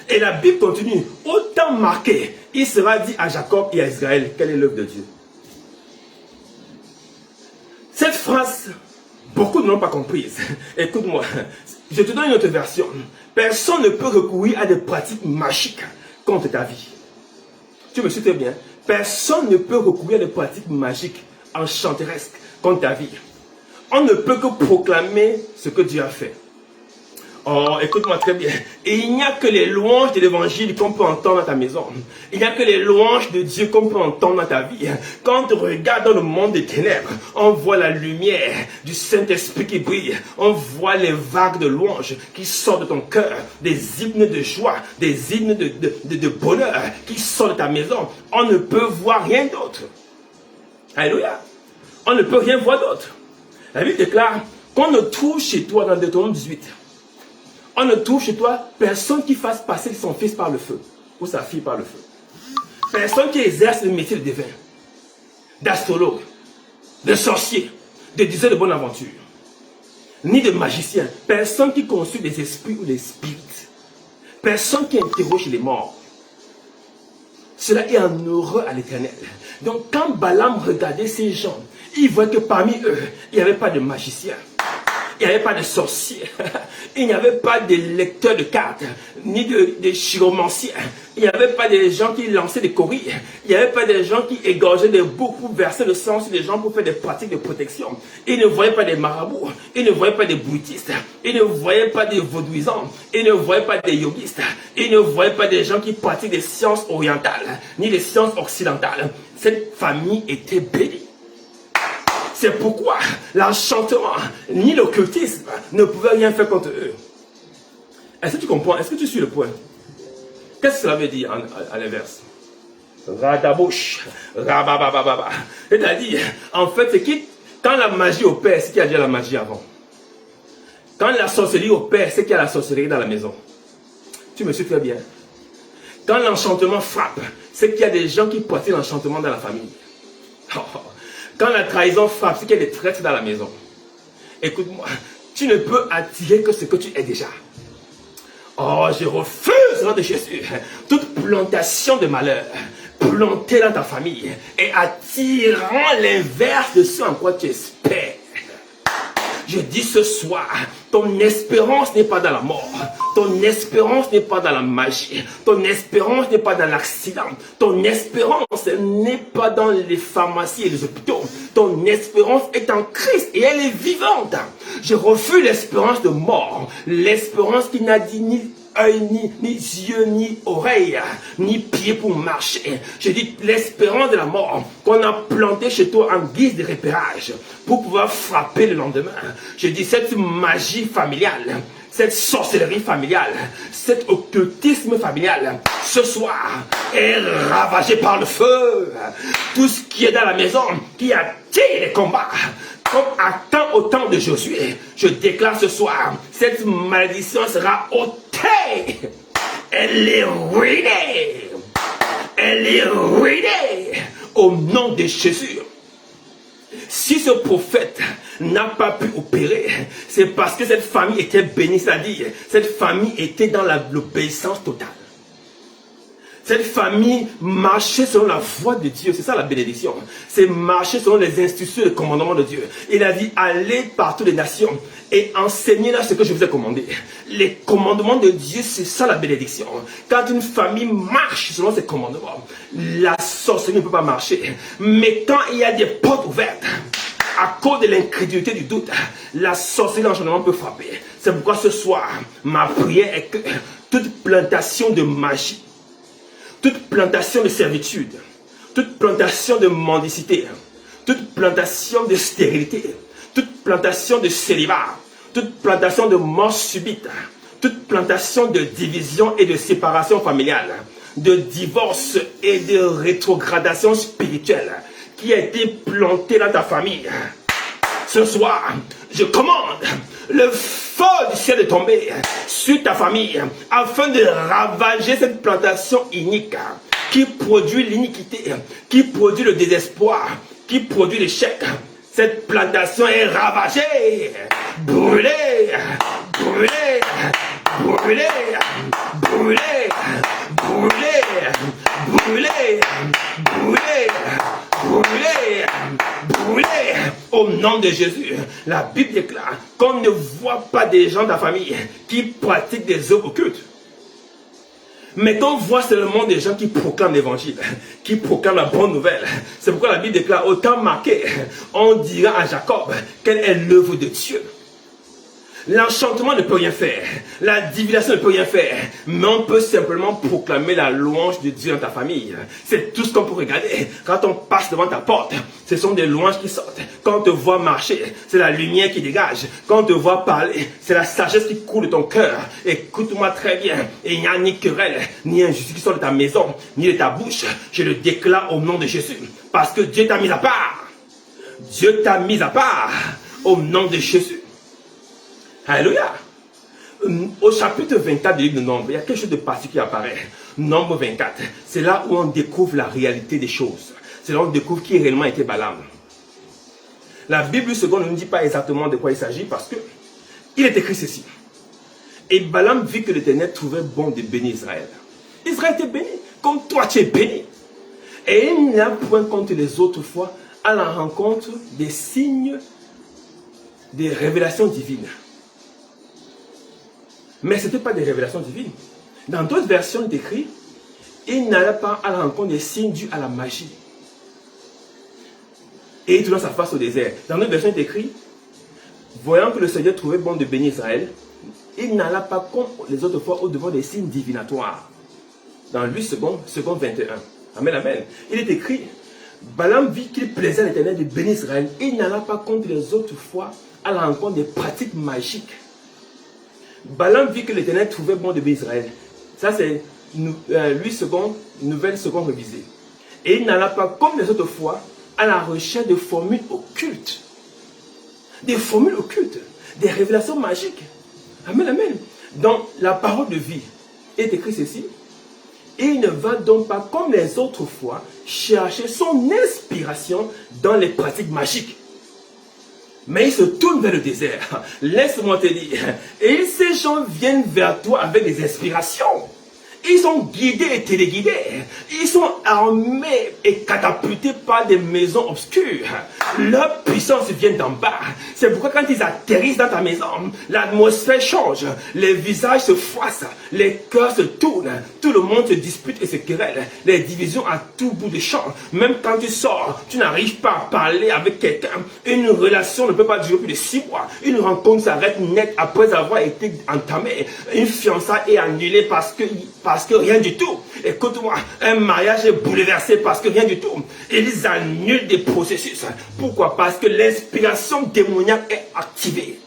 Et la Bible continue, autant marqué, il sera dit à Jacob et à Israël, quelle est l'œuvre de Dieu. Cette phrase, beaucoup ne l'ont pas comprise. Écoute-moi, je te donne une autre version. Personne ne peut recourir à des pratiques magiques contre ta vie. Tu me suis très bien. Personne ne peut recourir à des pratiques magiques, enchanteresques contre ta vie. On ne peut que proclamer ce que Dieu a fait. Oh, écoute-moi très bien. Et il n'y a que les louanges de l'évangile qu'on peut entendre dans ta maison. Il n'y a que les louanges de Dieu qu'on peut entendre dans ta vie. Quand on regarde dans le monde des ténèbres, on voit la lumière du Saint-Esprit qui brille. On voit les vagues de louanges qui sortent de ton cœur. Des hymnes de joie, des hymnes de bonheur qui sortent de ta maison. On ne peut voir rien d'autre. Alléluia. On ne peut rien voir d'autre. La Bible déclare qu'on ne trouve chez toi dans Deutéronome 18. On ne trouve chez toi personne qui fasse passer son fils par le feu ou sa fille par le feu. Personne qui exerce le métier de devin, d'astrologue, de sorcier, de diseur de bonne aventure, ni de magicien. Personne qui consulte des esprits ou des spirites. Personne qui interroge les morts. Cela est un horreur à l'Éternel. Donc quand Balaam regardait ces gens, il voit que parmi eux, il n'y avait pas de magicien. Il n'y avait pas de sorciers, il n'y avait pas de lecteurs de cartes, ni de chiromanciens, il n'y avait pas des gens qui lançaient des courriers, il n'y avait pas des gens qui égorgeaient des boucs pour verser le sang sur les gens pour faire des pratiques de protection. Il ne voyait pas des marabouts, il ne voyait pas des bouddhistes, il ne voyait pas des vaudouisants, il ne voyait pas des yogistes, il ne voyait pas des gens qui pratiquent des sciences orientales, ni des sciences occidentales. Cette famille était bénie. C'est pourquoi l'enchantement ni l'occultisme ne pouvaient rien faire contre eux. Est-ce que tu comprends? Est-ce que tu suis le point? Qu'est-ce que cela veut dire à l'inverse? Radabouche, rababababa. C'est-à-dire, en fait, c'est qui, quand la magie opère, c'est qu'il y a déjà la magie avant. Quand la sorcellerie opère, c'est qu'il y a la sorcellerie dans la maison. Tu me suis très bien. Quand l'enchantement frappe, c'est qu'il y a des gens qui pratiquent l'enchantement dans la famille. Quand la trahison frappe, c'est qu'il y a des traîtres dans la maison. Écoute-moi, tu ne peux attirer que ce que tu es déjà. Oh, je refuse, au nom de Jésus, toute plantation de malheur plantée dans ta famille et attirant l'inverse de ce en quoi tu espères. Je dis ce soir, ton espérance n'est pas dans la mort. Ton espérance n'est pas dans la magie. Ton espérance n'est pas dans l'accident. Ton espérance n'est pas dans les pharmacies et les hôpitaux. Ton espérance est en Christ et elle est vivante. Je refuse l'espérance de mort. L'espérance qui n'a dit ni œil, ni yeux, ni oreille, ni pied pour marcher. Je dis l'espérance de la mort qu'on a plantée chez toi en guise de repérage pour pouvoir frapper le lendemain. Je dis cette magie familiale, cette sorcellerie familiale, cet occultisme familial, ce soir est ravagé par le feu. Tout ce qui est dans la maison, qui attire les combats, comme à au temps de Josué, je déclare ce soir, cette malédiction sera ôtée. Elle est ruinée. Elle est ruinée. Au nom de Jésus. Si ce prophète n'a pas pu opérer, c'est parce que cette famille était bénie, c'est-à-dire cette famille était dans l'obéissance totale. Cette famille marchait selon la voie de Dieu. C'est ça la bénédiction. C'est marcher selon les instructions et les commandements de Dieu. Il a dit, allez par toutes les nations et enseignez-leur ce que je vous ai commandé. Les commandements de Dieu, c'est ça la bénédiction. Quand une famille marche selon ses commandements, la sorcellerie ne peut pas marcher. Mais quand il y a des portes ouvertes, à cause de l'incrédulité du doute, la sorcellerie l'enchaînement peut frapper. C'est pourquoi ce soir, ma prière est que toute plantation de magie, toute plantation de servitude, toute plantation de mendicité, toute plantation de stérilité, toute plantation de célibat, toute plantation de mort subite, toute plantation de division et de séparation familiale, de divorce et de rétrogradation spirituelle qui a été plantée dans ta famille. Ce soir, je commande le feu du ciel de tomber sur ta famille afin de ravager cette plantation inique qui produit l'iniquité, qui produit le désespoir, qui produit l'échec. Cette plantation est ravagée, brûlée, brûlée, brûlée, brûlée, brûlée, brûlée, brûlée, brûlée, brûlée. Au nom de Jésus, la Bible déclare qu'on ne voit pas des gens de la famille qui pratiquent des œuvres occultes. Mais qu'on voit seulement des gens qui proclament l'évangile, qui proclament la bonne nouvelle. C'est pourquoi la Bible déclare, au temps marqué, on dira à Jacob quelle est l'œuvre de Dieu. L'enchantement ne peut rien faire, la divination ne peut rien faire, mais on peut simplement proclamer la louange de Dieu dans ta famille. C'est tout ce qu'on peut regarder. Quand on passe devant ta porte, ce sont des louanges qui sortent. Quand on te voit marcher, c'est la lumière qui dégage. Quand on te voit parler, c'est la sagesse qui coule de ton cœur. Écoute-moi très bien, il n'y a ni querelle, ni injustice qui sort de ta maison, ni de ta bouche. Je le déclare au nom de Jésus, parce que Dieu t'a mis à part. Dieu t'a mis à part au nom de Jésus. Alléluia. Au chapitre 24 du livre de Nombre, il y a quelque chose de particulier qui apparaît. Nombre 24, c'est là où on découvre la réalité des choses. C'est là où on découvre qui réellement était Balaam. La Bible seconde ne nous dit pas exactement de quoi il s'agit parce que il est écrit ceci. Et Balaam vit que l'Éternel trouvait bon de bénir Israël. Israël était béni, comme toi tu es béni. Et il n'a point contre les autres fois à la rencontre des signes, des révélations divines. Mais ce n'était pas des révélations divines. Dans d'autres versions, il est écrit, il n'allait pas à la rencontre des signes dus à la magie. Et il tourna sa face au désert. Dans d'autres versions, il est écrit, voyant que le Seigneur trouvait bon de bénir Israël, il n'alla pas comme les autres fois au-devant des signes divinatoires. Dans Luc second 21. Amen, amen. Il est écrit, Balaam vit qu'il plaisait à l'Éternel de bénir Israël. Il n'alla pas contre les autres fois à la rencontre des pratiques magiques. Balaam vit que l'Éternel trouvait bon de bénir Israël. Ça c'est Luc second, nouvelle seconde révisée. Et il n'alla pas comme les autres fois à la recherche de formules occultes. Des formules occultes, des révélations magiques. Amen, amen. Dans la parole de vie, il est écrit ceci. Et il ne va donc pas comme les autres fois chercher son inspiration dans les pratiques magiques. Mais il se tourne vers le désert. Laisse-moi te dire. Et ces gens viennent vers toi avec des inspirations. Ils sont guidés et téléguidés. Ils sont armés et catapultés par des maisons obscures. Leur puissance vient d'en bas. C'est pourquoi quand ils atterrissent dans ta maison, l'atmosphère change. Les visages se froissent. Les cœurs se tournent. Tout le monde se dispute et se querelle. Les divisions à tout bout de champ. Même quand tu sors, tu n'arrives pas à parler avec quelqu'un. Une relation ne peut pas durer plus de 6 mois. Une rencontre s'arrête net après avoir été entamée. Une fiançailles est annulée parce que rien du tout. Écoute-moi, un mariage est bouleversé parce que rien du tout. Ils annulent des processus. Pourquoi? Parce que l'inspiration démoniaque est activée.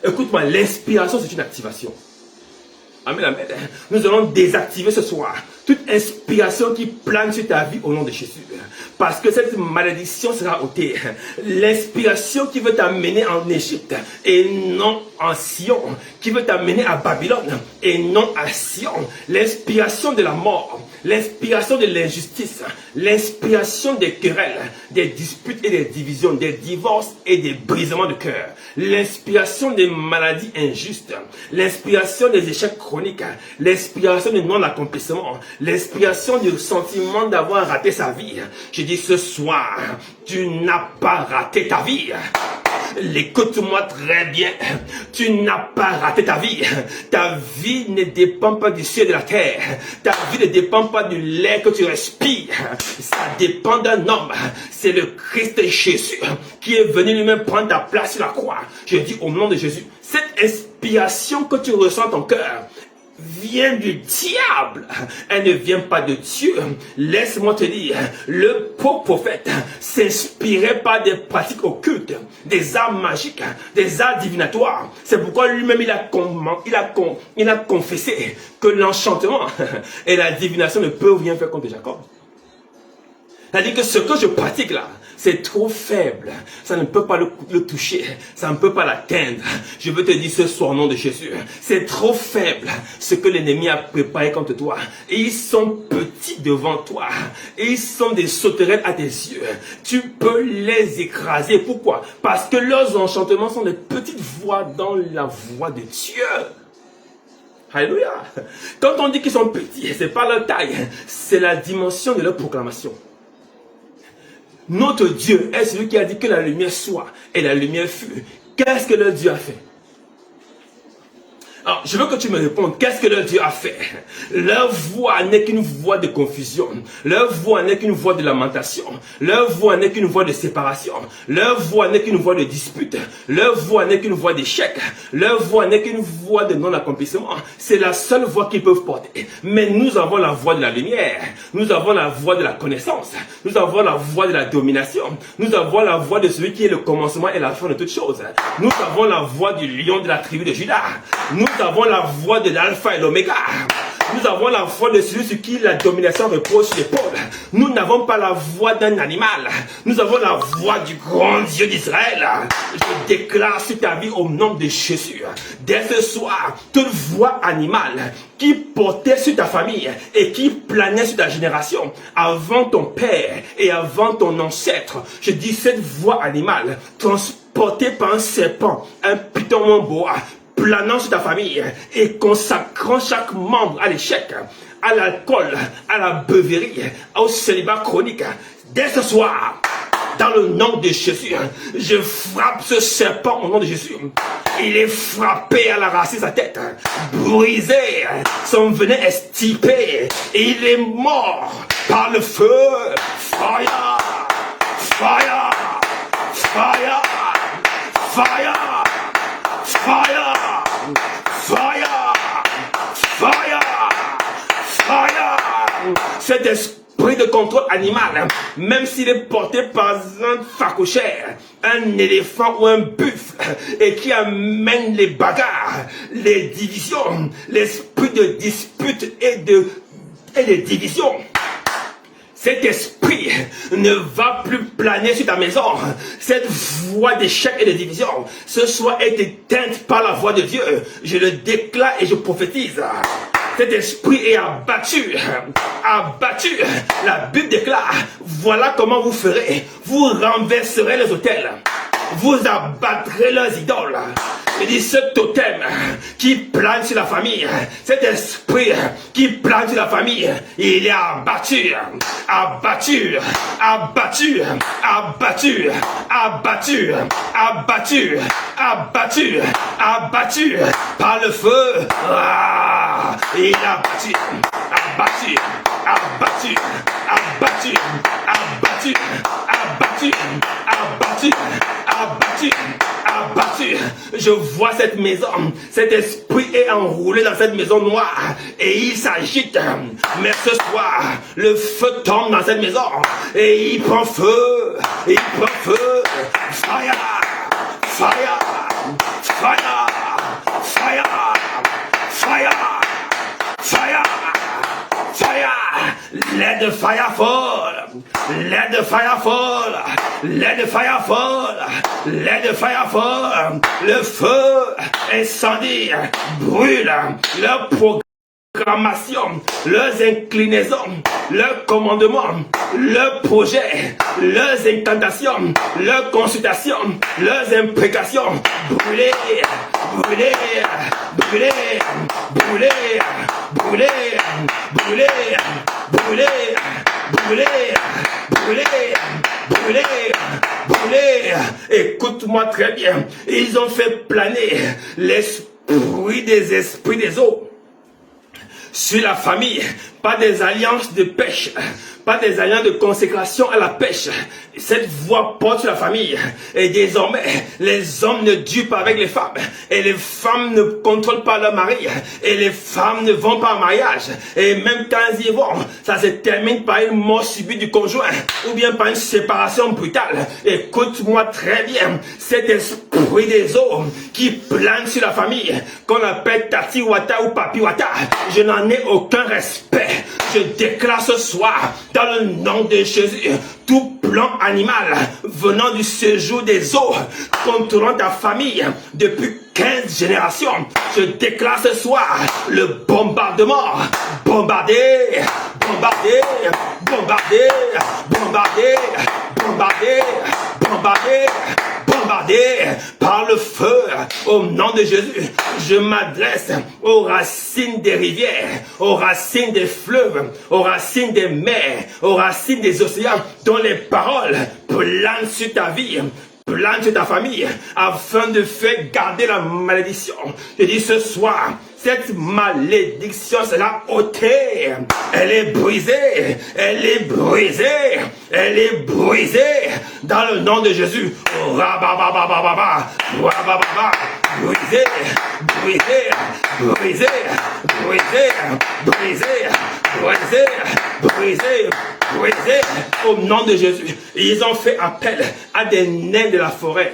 Écoute-moi, l'inspiration c'est une activation. Amen, amen. Nous allons désactiver ce soir toute inspiration qui plane sur ta vie au nom de Jésus. Parce que cette malédiction sera ôtée. L'inspiration qui veut t'amener en Égypte et non en Sion, qui veut t'amener à Babylone et non à Sion. L'inspiration de la mort, l'inspiration de l'injustice, l'inspiration des querelles, des disputes et des divisions, des divorces et des brisements de cœur, l'inspiration des maladies injustes, l'inspiration des échecs chroniques, l'inspiration du non-accomplissement, l'inspiration du sentiment d'avoir raté sa vie. Je dis ce soir, tu n'as pas raté ta vie. Écoute-moi très bien, tu n'as pas raté ta vie. Ta vie ne dépend pas du ciel et de la terre. Ta vie ne dépend pas du lait que tu respires. Ça dépend d'un homme. C'est le Christ Jésus qui est venu lui-même prendre ta place sur la croix. Je dis au nom de Jésus, cette inspiration que tu ressens dans ton cœur vient du diable. Elle ne vient pas de Dieu. Laisse-moi te dire, le pauvre prophète s'inspirait par des pratiques occultes, des arts magiques, des arts divinatoires. C'est pourquoi lui-même il a confessé que l'enchantement et la divination ne peuvent rien faire contre Jacob. C'est-à-dire que ce que je pratique là, c'est trop faible. Ça ne peut pas le toucher. Ça ne peut pas l'atteindre. Je veux te dire ce soir au nom de Jésus. C'est trop faible ce que l'ennemi a préparé contre toi. Et ils sont petits devant toi. Et ils sont des sauterelles à tes yeux. Tu peux les écraser. Pourquoi? Parce que leurs enchantements sont des petites voix dans la voix de Dieu. Alléluia. Quand on dit qu'ils sont petits, c'est pas leur taille. C'est la dimension de leur proclamation. Notre Dieu est celui qui a dit que la lumière soit et la lumière fut. Qu'est-ce que le Dieu a fait? Alors, je veux que tu me répondes, qu'est-ce que leur Dieu a fait? Leur voix n'est qu'une voix de confusion. Leur voix n'est qu'une voix de lamentation. Leur voix n'est qu'une voix de séparation. Leur voix n'est qu'une voix de dispute. Leur voix n'est qu'une voix d'échec. Leur voix n'est qu'une voix de non-accomplissement. C'est la seule voix qu'ils peuvent porter. Mais nous avons la voix de la lumière. Nous avons la voix de la connaissance. Nous avons la voix de la domination. Nous avons la voix de celui qui est le commencement et la fin de toutes choses. Nous avons la voix du lion de la tribu de Juda. Nous avons la voix de l'alpha et l'oméga. Nous avons la voix de celui sur qui la domination repose sur l'épaule. Nous n'avons pas la voix d'un animal. Nous avons la voix du grand Dieu d'Israël. Je déclare sur ta vie au nom de Jésus. Dès ce soir, toute voix animale qui portait sur ta famille et qui planait sur ta génération, avant ton père et avant ton ancêtre, je dis cette voix animale, transportée par un serpent, un python boa, planant sur ta famille et consacrant chaque membre à l'échec, à l'alcool, à la beuverie, au célibat chronique. Dès ce soir, dans le nom de Jésus, je frappe ce serpent au nom de Jésus. Il est frappé à la racine de sa tête, brisé, son venin extirpé, et il est mort par le feu. Fire! Fire! Fire! Fire! Fire! Fire! Fire! Fire! Cet esprit de contrôle animal, même s'il est porté par un phacochère, un éléphant ou un buffle, et qui amène les bagarres, les divisions, l'esprit de dispute et des divisions. Cet esprit ne va plus planer sur ta maison. Cette voix d'échec et de division, ce soir est éteinte par la voix de Dieu. Je le déclare et je prophétise. Cet esprit est abattu. Abattu. La Bible déclare, voilà comment vous ferez. Vous renverserez les autels. Vous abattrez leurs idoles. Il dit ce totem qui plane sur la famille, cet esprit qui plane sur la famille, il est abattu, abattu, abattu, abattu, abattu, abattu, abattu, abattu par le feu. Ah, il est abattu, abattu, abattu, abattu, abattu, abattu, abattu, abattu, abattu. Je vois cette maison, cet esprit est enroulé dans cette maison noire et il s'agite. Mais ce soir, le feu tombe dans cette maison et il prend feu, il prend feu. Fire, fire, fire, fire, fire, fire, fire. Let the fire fall. Let the fire fall. let the fire fall, let the fire fall. Le feu incendie brûle leur programmation, leurs inclinaisons, leurs commandements, leurs projets, leurs incantations, leurs consultations, leurs imprécations. Brûlez, brûlez, brûlez, brûlez, brûlez, brûlez, brûlez, brûlez, brûlez, brûlez, brûlez. Écoute-moi très bien. Ils ont fait planer l'esprit des esprits des eaux sur la famille, pas des alliances de pêche, pas des alliances de consécration à la pêche. Cette voix porte sur la famille. Et désormais, les hommes ne durent pas avec les femmes. Et les femmes ne contrôlent pas leur mari. Et les femmes ne vont pas en mariage. Et même quand ils y vont, ça se termine par une mort subite du conjoint. Ou bien par une séparation brutale. Écoute-moi très bien. Cet esprit des eaux qui plane sur la famille, qu'on appelle Tati Wata ou Papi Wata, je n'en ai aucun respect. Je déclare ce soir, dans le nom de Jésus, tout plan animal venant du séjour des eaux, contrôlant ta famille depuis 15 générations, je déclare ce soir le bombardement. Bombarder, bombarder, bombarder, bombarder, bombarder, bombarder, bombarder par le feu. Au nom de Jésus, je m'adresse aux racines des rivières, aux racines des fleuves, aux racines des mers, aux racines des océans, dont les paroles planent sur ta vie, plante ta famille, afin de faire garder la malédiction. Je dis ce soir, cette malédiction sera ôtée. Elle est brisée. Elle est brisée. Elle est brisée. Dans le nom de Jésus. Rabababababa. Rabababa. Brisée. Brisée. Brisée. Brisée. Brisée. Brisée. Brisée. Brisée. Au nom de Jésus. Ils ont fait appel à des nains de la forêt.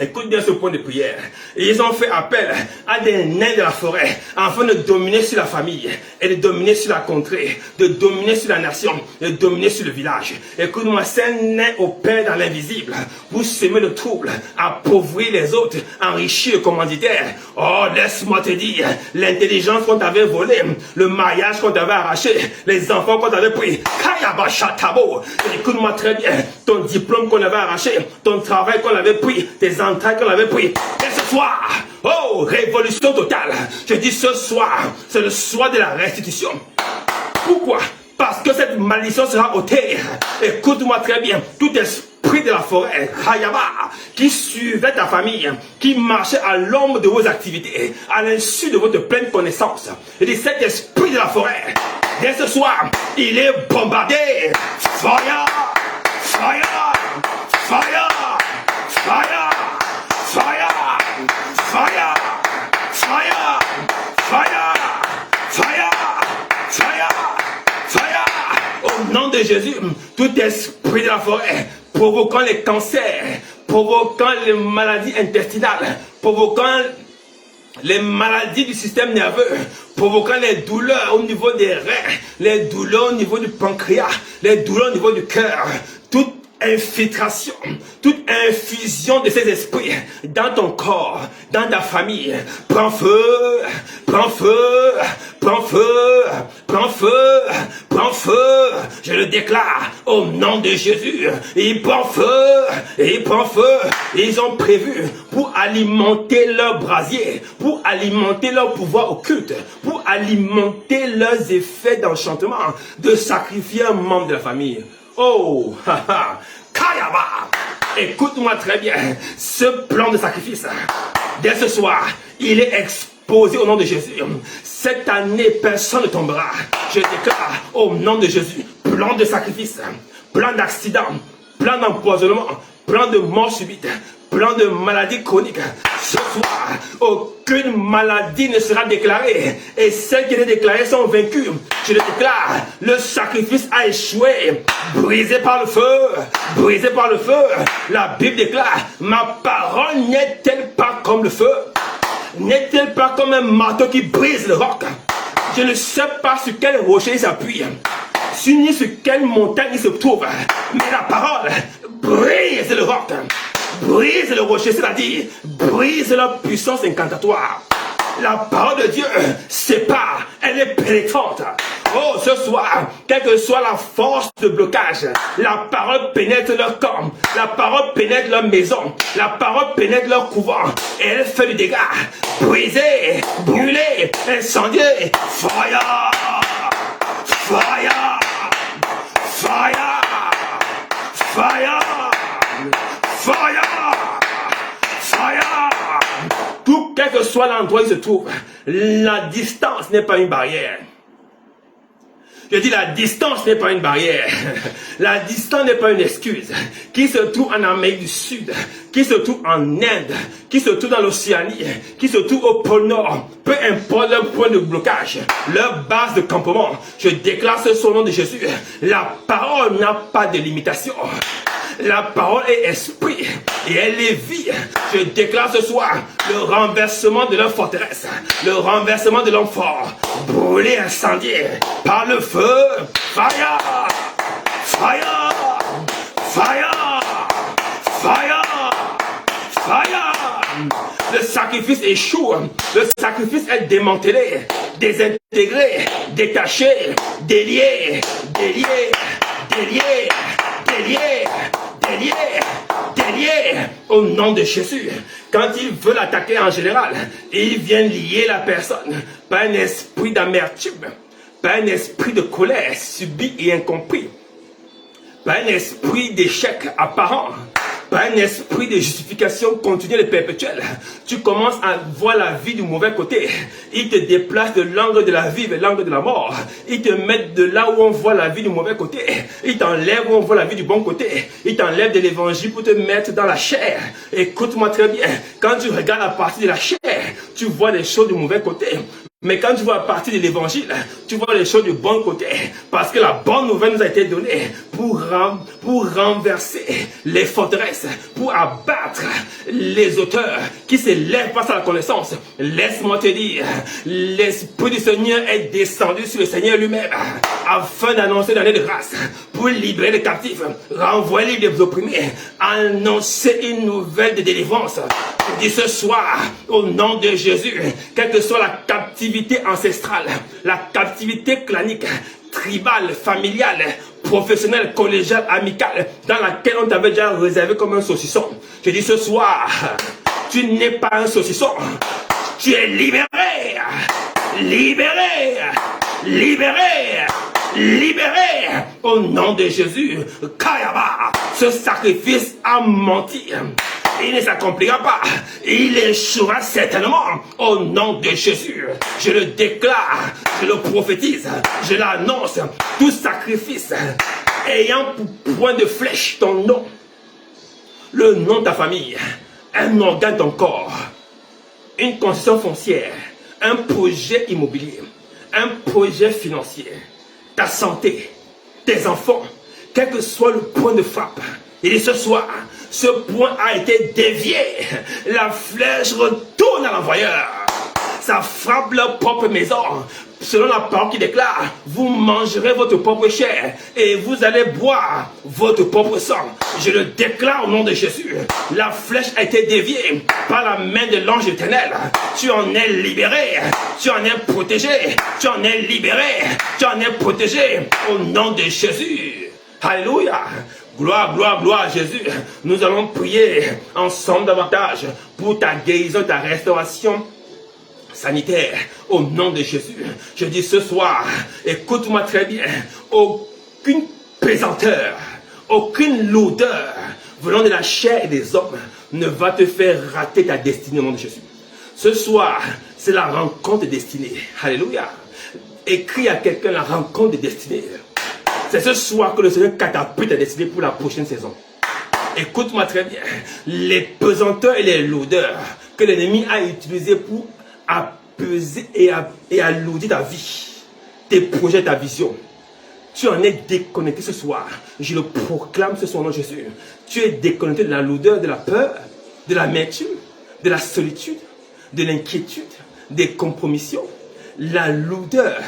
Écoute bien ce point de prière. Ils ont fait appel à des nains de la forêt afin de dominer sur la famille et de dominer sur la contrée, de dominer sur la nation, de dominer sur le village. Écoute-moi, ces nains opèrent dans l'invisible pour semer le trouble, appauvrir les autres, enrichir le commanditaire. Oh, laisse-moi te dire, l'intelligence qu'on t'avait volée, le mariage qu'on t'avait arraché, les enfants qu'on t'avait pris. Écoute-moi très bien, ton diplôme qu'on avait arraché, ton travail qu'on avait pris, tes entrailles qu'on avait pris. Et ce soir, oh, révolution totale. Je dis ce soir, c'est le soir de la restitution. Pourquoi? Parce que cette malédiction sera ôtée. Écoute-moi très bien, tout esprit de la forêt, Hayaba, qui suivait ta famille, qui marchait à l'ombre de vos activités, à l'insu de votre pleine connaissance. Je dis cet esprit de la forêt, dès ce soir, il est bombardé. Fire! Fire! Fire! Fire! Fire! Fire! Fire! Fire! Fire! Fire! Fire! Au nom de Jésus, tout esprit de la forêt provoquant les cancers, provoquant les maladies intestinales, provoquant les maladies du système nerveux, provoquant les douleurs au niveau des reins, les douleurs au niveau du pancréas, les douleurs au niveau du cœur, toute infiltration, toute infusion de ces esprits dans ton corps, dans ta famille, prends feu, prends feu, prends feu, prends feu, prends feu, je le déclare au nom de Jésus. Il prend feu, il prend feu. Ils ont prévu pour alimenter leur brasier, pour alimenter leur pouvoir occulte, pour alimenter leurs effets d'enchantement, de sacrifier un membre de la famille. Oh, haha, Kayaba, écoute-moi très bien, ce plan de sacrifice, dès ce soir, il est exposé au nom de Jésus. Cette année, personne ne tombera. Je déclare au nom de Jésus, plan de sacrifice, plan d'accident, plan d'empoisonnement, plan de mort subite, plan de maladie chronique. Ce soir, aucune maladie ne sera déclarée. Et celles qui étaient déclarées sont vaincues. Je le déclare, le sacrifice a échoué. Brisé par le feu. Brisé par le feu. La Bible déclare, ma parole n'est-elle pas comme le feu? N'est-elle pas comme un marteau qui brise le roc? Je ne sais pas sur quel rocher il s'appuie, ni sur quelle montagne il se trouve. Mais la parole brise le roc, brise le rocher, c'est-à-dire brise leur puissance incantatoire. La parole de Dieu sépare, elle est pénétrante. Oh, ce soir, quelle que soit la force de blocage, la parole pénètre leur corps, la parole pénètre leur maison, la parole pénètre leur couvent, et elle fait du dégât. Briser, brûler, incendier, fire, fire, fire, fire, fire, fire. Tout quel que soit l'endroit où il se trouve, la distance n'est pas une barrière. Je dis la distance n'est pas une barrière. La distance n'est pas une excuse. Qui se trouve en Amérique du Sud, qui se trouve en Inde, qui se trouve dans l'Océanie, qui se trouve au pôle Nord, peu importe leur point de blocage, leur base de campement, je déclare ce nom de Jésus. La parole n'a pas de limitation. La parole est esprit et elle est vie. Je déclare ce soir le renversement de leur forteresse, le renversement de l'homme fort, brûlé, incendié par le feu. Fire! Fire! Fire! Fire! Fire! Le sacrifice échoue, le sacrifice est démantelé, désintégré, détaché, délié, délié, délié, délié, délié, délié, au nom de Jésus. Quand ils veulent attaquer en général, ils viennent lier la personne par un esprit d'amertume, par un esprit de colère subi et incompris, par un esprit d'échec apparent, par un esprit de justification continue et perpétuelle. Tu commences à voir la vie du mauvais côté. Ils te déplacent de l'angle de la vie vers l'angle de la mort. Ils te mettent de là où on voit la vie du mauvais côté. Ils t'enlèvent où on voit la vie du bon côté. Ils t'enlèvent de l'évangile pour te mettre dans la chair. Écoute-moi très bien. Quand tu regardes la partie de la chair, tu vois les choses du mauvais côté. Mais quand tu vois la partie de l'évangile, tu vois les choses du bon côté. Parce que la bonne nouvelle nous a été donnée pour renverser les forteresses, pour abattre les auteurs qui se lèvent face à la connaissance. Laisse-moi te dire, l'Esprit du Seigneur est descendu sur le Seigneur lui-même afin d'annoncer l'année de grâce, pour libérer les captifs, renvoyer les opprimés, annoncer une nouvelle de délivrance. Je dis ce soir, au nom de Jésus, quelle que soit la captivité ancestrale, la captivité clanique, tribale, familiale, professionnelle, collégiale, amicale, dans laquelle on t'avait déjà réservé comme un saucisson. Je dis ce soir, tu n'es pas un saucisson, tu es libéré, libéré, libéré, libéré, au nom de Jésus. Kayaba, ce sacrifice a menti. Il ne s'accomplira pas. Il échouera certainement au nom de Jésus. Je le déclare, je le prophétise, je l'annonce. Tout sacrifice ayant pour point de flèche ton nom, le nom de ta famille, un organe de ton corps, une concession foncière, un projet immobilier, un projet financier, ta santé, tes enfants, quel que soit le point de frappe. Et ce soir, ce point a été dévié. La flèche retourne à l'envoyeur. Ça frappe leur propre maison. Selon la parole qui déclare, vous mangerez votre propre chair et vous allez boire votre propre sang. Je le déclare au nom de Jésus. La flèche a été déviée par la main de l'ange éternel. Tu en es libéré. Tu en es protégé. Tu en es libéré. Tu en es protégé au nom de Jésus. Alléluia. Gloire, gloire, gloire à Jésus. Nous allons prier ensemble davantage pour ta guérison, ta restauration sanitaire au nom de Jésus. Je dis ce soir, écoute-moi très bien, aucune pesanteur, aucune lourdeur venant de la chair et des hommes ne va te faire rater ta destinée au nom de Jésus. Ce soir, c'est la rencontre de destinée. Alléluia. Écris à quelqu'un la rencontre de destinée. C'est ce soir que le Seigneur catapulte ta destinée pour la prochaine saison. Écoute-moi très bien. Les pesanteurs et les lourdeurs que l'ennemi a utilisés pour apaiser et alourdir ta vie, tes projets, ta vision. Tu en es déconnecté ce soir. Je le proclame ce soir, nom de Jésus. Tu es déconnecté de la lourdeur, de la peur, de l'amertume, de la solitude, de l'inquiétude, des compromissions. La lourdeur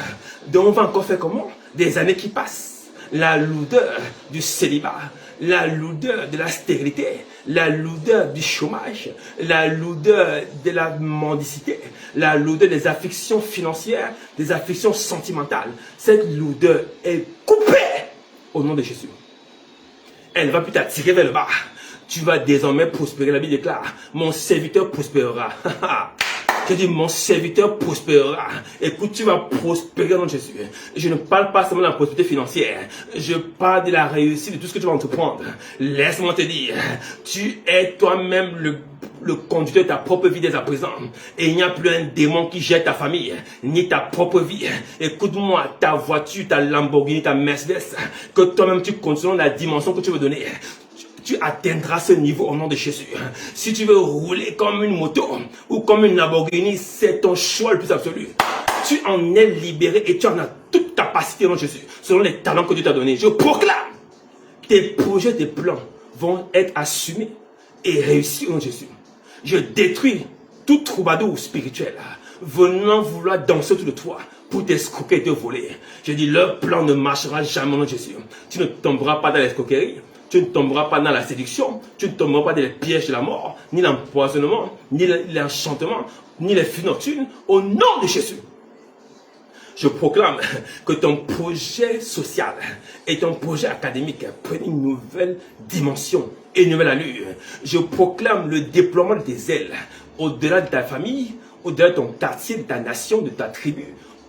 dont on va encore faire comment? Des années qui passent. La lourdeur du célibat, la lourdeur de la stérilité, la lourdeur du chômage, la lourdeur de la mendicité, la lourdeur des afflictions financières, des afflictions sentimentales. Cette lourdeur est coupée au nom de Jésus. Elle ne va plus t'attirer vers le bas. Tu vas désormais prospérer. La Bible déclare, mon serviteur prospérera. Je dis, mon serviteur prospérera. Écoute, tu vas prospérer dans Jésus. Je ne parle pas seulement de la prospérité financière. Je parle de la réussite, de tout ce que tu vas entreprendre. Laisse-moi te dire, tu es toi-même le conducteur de ta propre vie dès à présent. Et il n'y a plus un démon qui gère ta famille, ni ta propre vie. Écoute-moi, ta voiture, ta Lamborghini, ta Mercedes, que toi-même tu contrôles la dimension que tu veux donner. Tu atteindras ce niveau au nom de Jésus. Si tu veux rouler comme une moto ou comme une Lamborghini, c'est ton choix le plus absolu. Tu en es libéré et tu en as toute capacité au nom de Jésus, selon les talents que Dieu t'a donnés. Je proclame, tes projets, tes plans vont être assumés et réussis au nom de Jésus. Je détruis tout troubadour spirituel venant vouloir danser autour de toi pour t'escroquer et te voler. Je dis, leur plan ne marchera jamais au nom de Jésus. Tu ne tomberas pas dans l'escroquerie. Tu ne tomberas pas dans la séduction, tu ne tomberas pas dans les pièges de la mort, ni l'empoisonnement, ni l'enchantement, ni les fortunes, au nom de Jésus. Je proclame que ton projet social et ton projet académique prennent une nouvelle dimension et une nouvelle allure. Je proclame le déploiement de tes ailes au-delà de ta famille, au-delà de ton quartier, de ta nation, de ta tribu,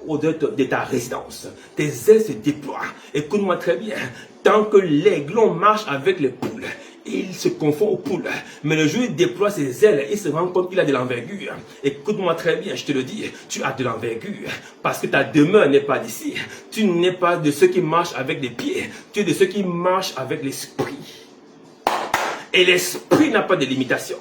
au-delà de ta résidence. Tes ailes se déploient. Écoute-moi très bien. Tant que l'aiglon marche avec les poules, il se confond aux poules. Mais le jour où il déploie ses ailes, il se rend compte qu'il a de l'envergure. Écoute-moi très bien, je te le dis, tu as de l'envergure. Parce que ta demeure n'est pas d'ici. Tu n'es pas de ceux qui marchent avec les pieds. Tu es de ceux qui marchent avec l'esprit. Et l'esprit n'a pas de limitation.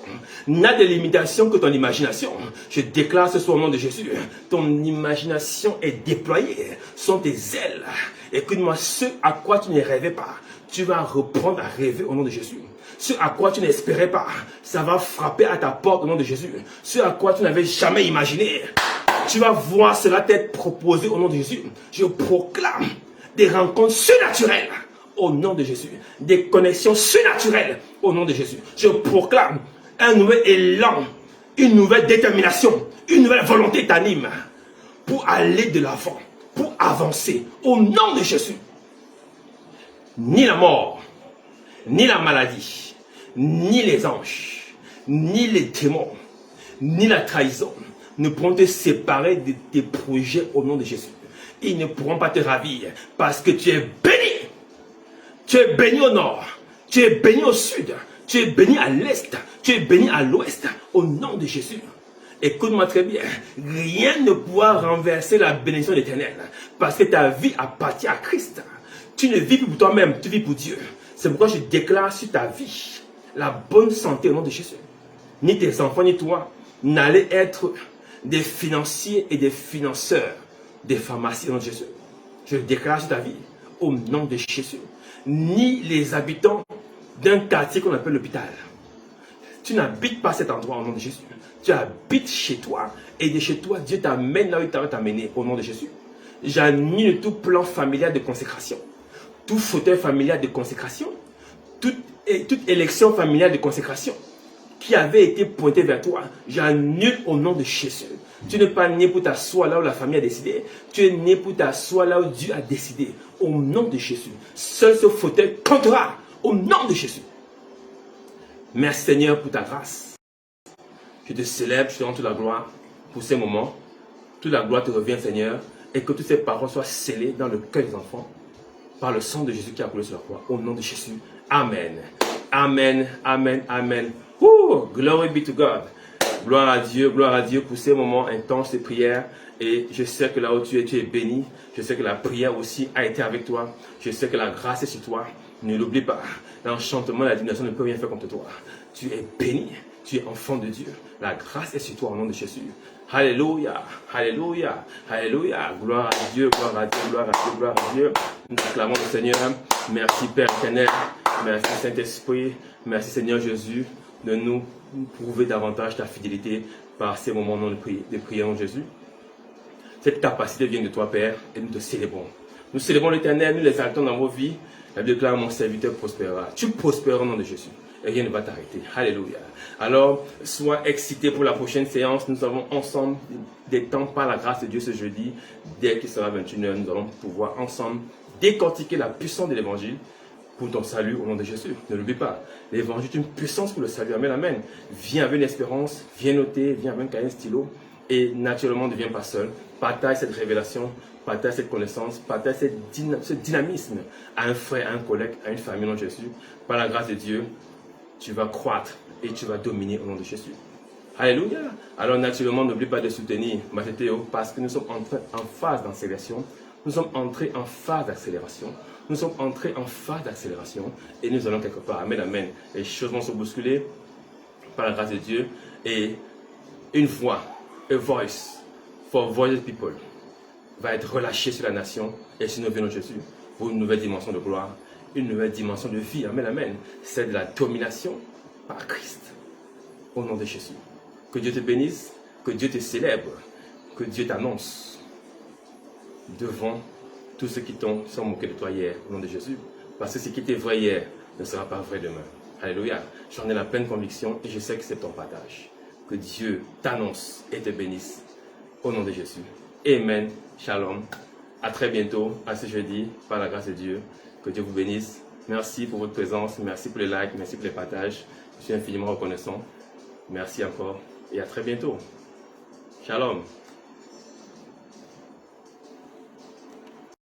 N'a de limitation que ton imagination. Je déclare ce soir au nom de Jésus. Ton imagination est déployée. Sont tes ailes. Écoute-moi, ce à quoi tu ne rêvais pas, tu vas reprendre à rêver au nom de Jésus. Ce à quoi tu n'espérais pas, ça va frapper à ta porte au nom de Jésus. Ce à quoi tu n'avais jamais imaginé, tu vas voir cela t'être proposé au nom de Jésus. Je proclame des rencontres surnaturelles au nom de Jésus. Des connexions surnaturelles au nom de Jésus. Je proclame un nouvel élan, une nouvelle détermination, une nouvelle volonté t'anime pour aller de l'avant, pour avancer au nom de Jésus. Ni la mort, ni la maladie, ni les anges, ni les démons, ni la trahison ne pourront te séparer de tes projets au nom de Jésus. Ils ne pourront pas te ravir parce que tu es béni. Tu es béni au nord, tu es béni au sud, tu es béni à l'est, tu es béni à l'ouest au nom de Jésus. Écoute-moi très bien, rien ne pourra renverser la bénédiction de l'Éternel parce que ta vie appartient à Christ. Tu ne vis plus pour toi-même, tu vis pour Dieu. C'est pourquoi je déclare sur ta vie la bonne santé au nom de Jésus. Ni tes enfants, ni toi, n'allez être des financiers et des financeurs des pharmacies au nom de Jésus. Je déclare sur ta vie au nom de Jésus. Ni les habitants d'un quartier qu'on appelle l'hôpital. Tu n'habites pas cet endroit au nom de Jésus. Tu habites chez toi et de chez toi, Dieu t'amène là où il t'a amené au nom de Jésus. J'annule tout plan familial de consécration, tout fauteuil familial de consécration, toute élection familiale de consécration qui avait été pointée vers toi. J'annule au nom de Jésus. Tu n'es pas né pour t'asseoir là où la famille a décidé. Tu es né pour t'asseoir là où Dieu a décidé. Au nom de Jésus. Seul ce fauteuil comptera. Au nom de Jésus. Merci Seigneur pour ta grâce. Je te célèbre, je te rends toute la gloire pour ces moments. Toute la gloire te revient Seigneur. Et que toutes ces paroles soient scellées dans le cœur des enfants. Par le sang de Jésus qui a coulé sur la croix. Au nom de Jésus. Amen. Amen. Amen. Amen. Ooh, glory be to God. Gloire à Dieu pour ces moments intenses de prière. Et je sais que là où tu es béni. Je sais que la prière aussi a été avec toi. Je sais que la grâce est sur toi. Ne l'oublie pas. L'enchantement, la divination ne peut rien faire contre toi. Tu es béni. Tu es enfant de Dieu. La grâce est sur toi au nom de Jésus. Alléluia. Alléluia. Alléluia. Gloire à Dieu. Gloire à Dieu. Gloire à Dieu. Gloire à Dieu. Nous acclamons le Seigneur. Merci Père éternel. Merci Saint-Esprit. Merci Seigneur Jésus de nous prouver davantage ta fidélité par ces moments de prière en Jésus. Cette capacité vient de toi, Père, et nous te célébrons. Nous célébrons l'Éternel, nous l'exaltons dans vos vies, La Bible déclare, mon serviteur prospérera. Tu prospéreras au nom de Jésus. Et rien ne va t'arrêter. Alléluia. Alors, sois excité pour la prochaine séance. Nous avons ensemble des temps par la grâce de Dieu ce jeudi. Dès qu'il sera 21h, nous allons pouvoir ensemble décortiquer la puissance de l'évangile pour ton salut au nom de Jésus. Ne l'oublie pas. L'évangile est une puissance pour le salut. Amen, amen. Viens avec une espérance, viens noter, viens avec un cahier, un stylo. Et naturellement, ne viens pas seul. Partage cette révélation, partage cette connaissance, partage ce dynamisme à un frère, à un collègue, à une famille au nom de Jésus. Par la grâce de Dieu, tu vas croître et tu vas dominer au nom de Jésus. Alléluia. Alors naturellement, n'oublie pas de soutenir Mathéo parce que nous sommes en phase d'accélération. Nous sommes entrés en phase d'accélération. Nous sommes entrés en phase d'accélération et nous allons quelque part. Amen, amen. Les choses vont se bousculer par la grâce de Dieu et une voix, a voice for voiceless people, va être relâchée sur la nation et sur nos vies, Jésus, pour une nouvelle dimension de gloire, une nouvelle dimension de vie. Amen, amen. C'est de la domination par Christ. Au nom de Jésus. Que Dieu te bénisse, que Dieu te célèbre, que Dieu t'annonce devant tous ceux qui sont moqués de toi hier, au nom de Jésus. Parce que ce qui était vrai hier ne sera pas vrai demain. Alléluia. J'en ai la pleine conviction et je sais que c'est ton partage. Que Dieu t'annonce et te bénisse au nom de Jésus. Amen. Shalom. À très bientôt, à ce jeudi, par la grâce de Dieu. Que Dieu vous bénisse. Merci pour votre présence. Merci pour les likes. Merci pour les partages. Je suis infiniment reconnaissant. Merci encore et à très bientôt. Shalom.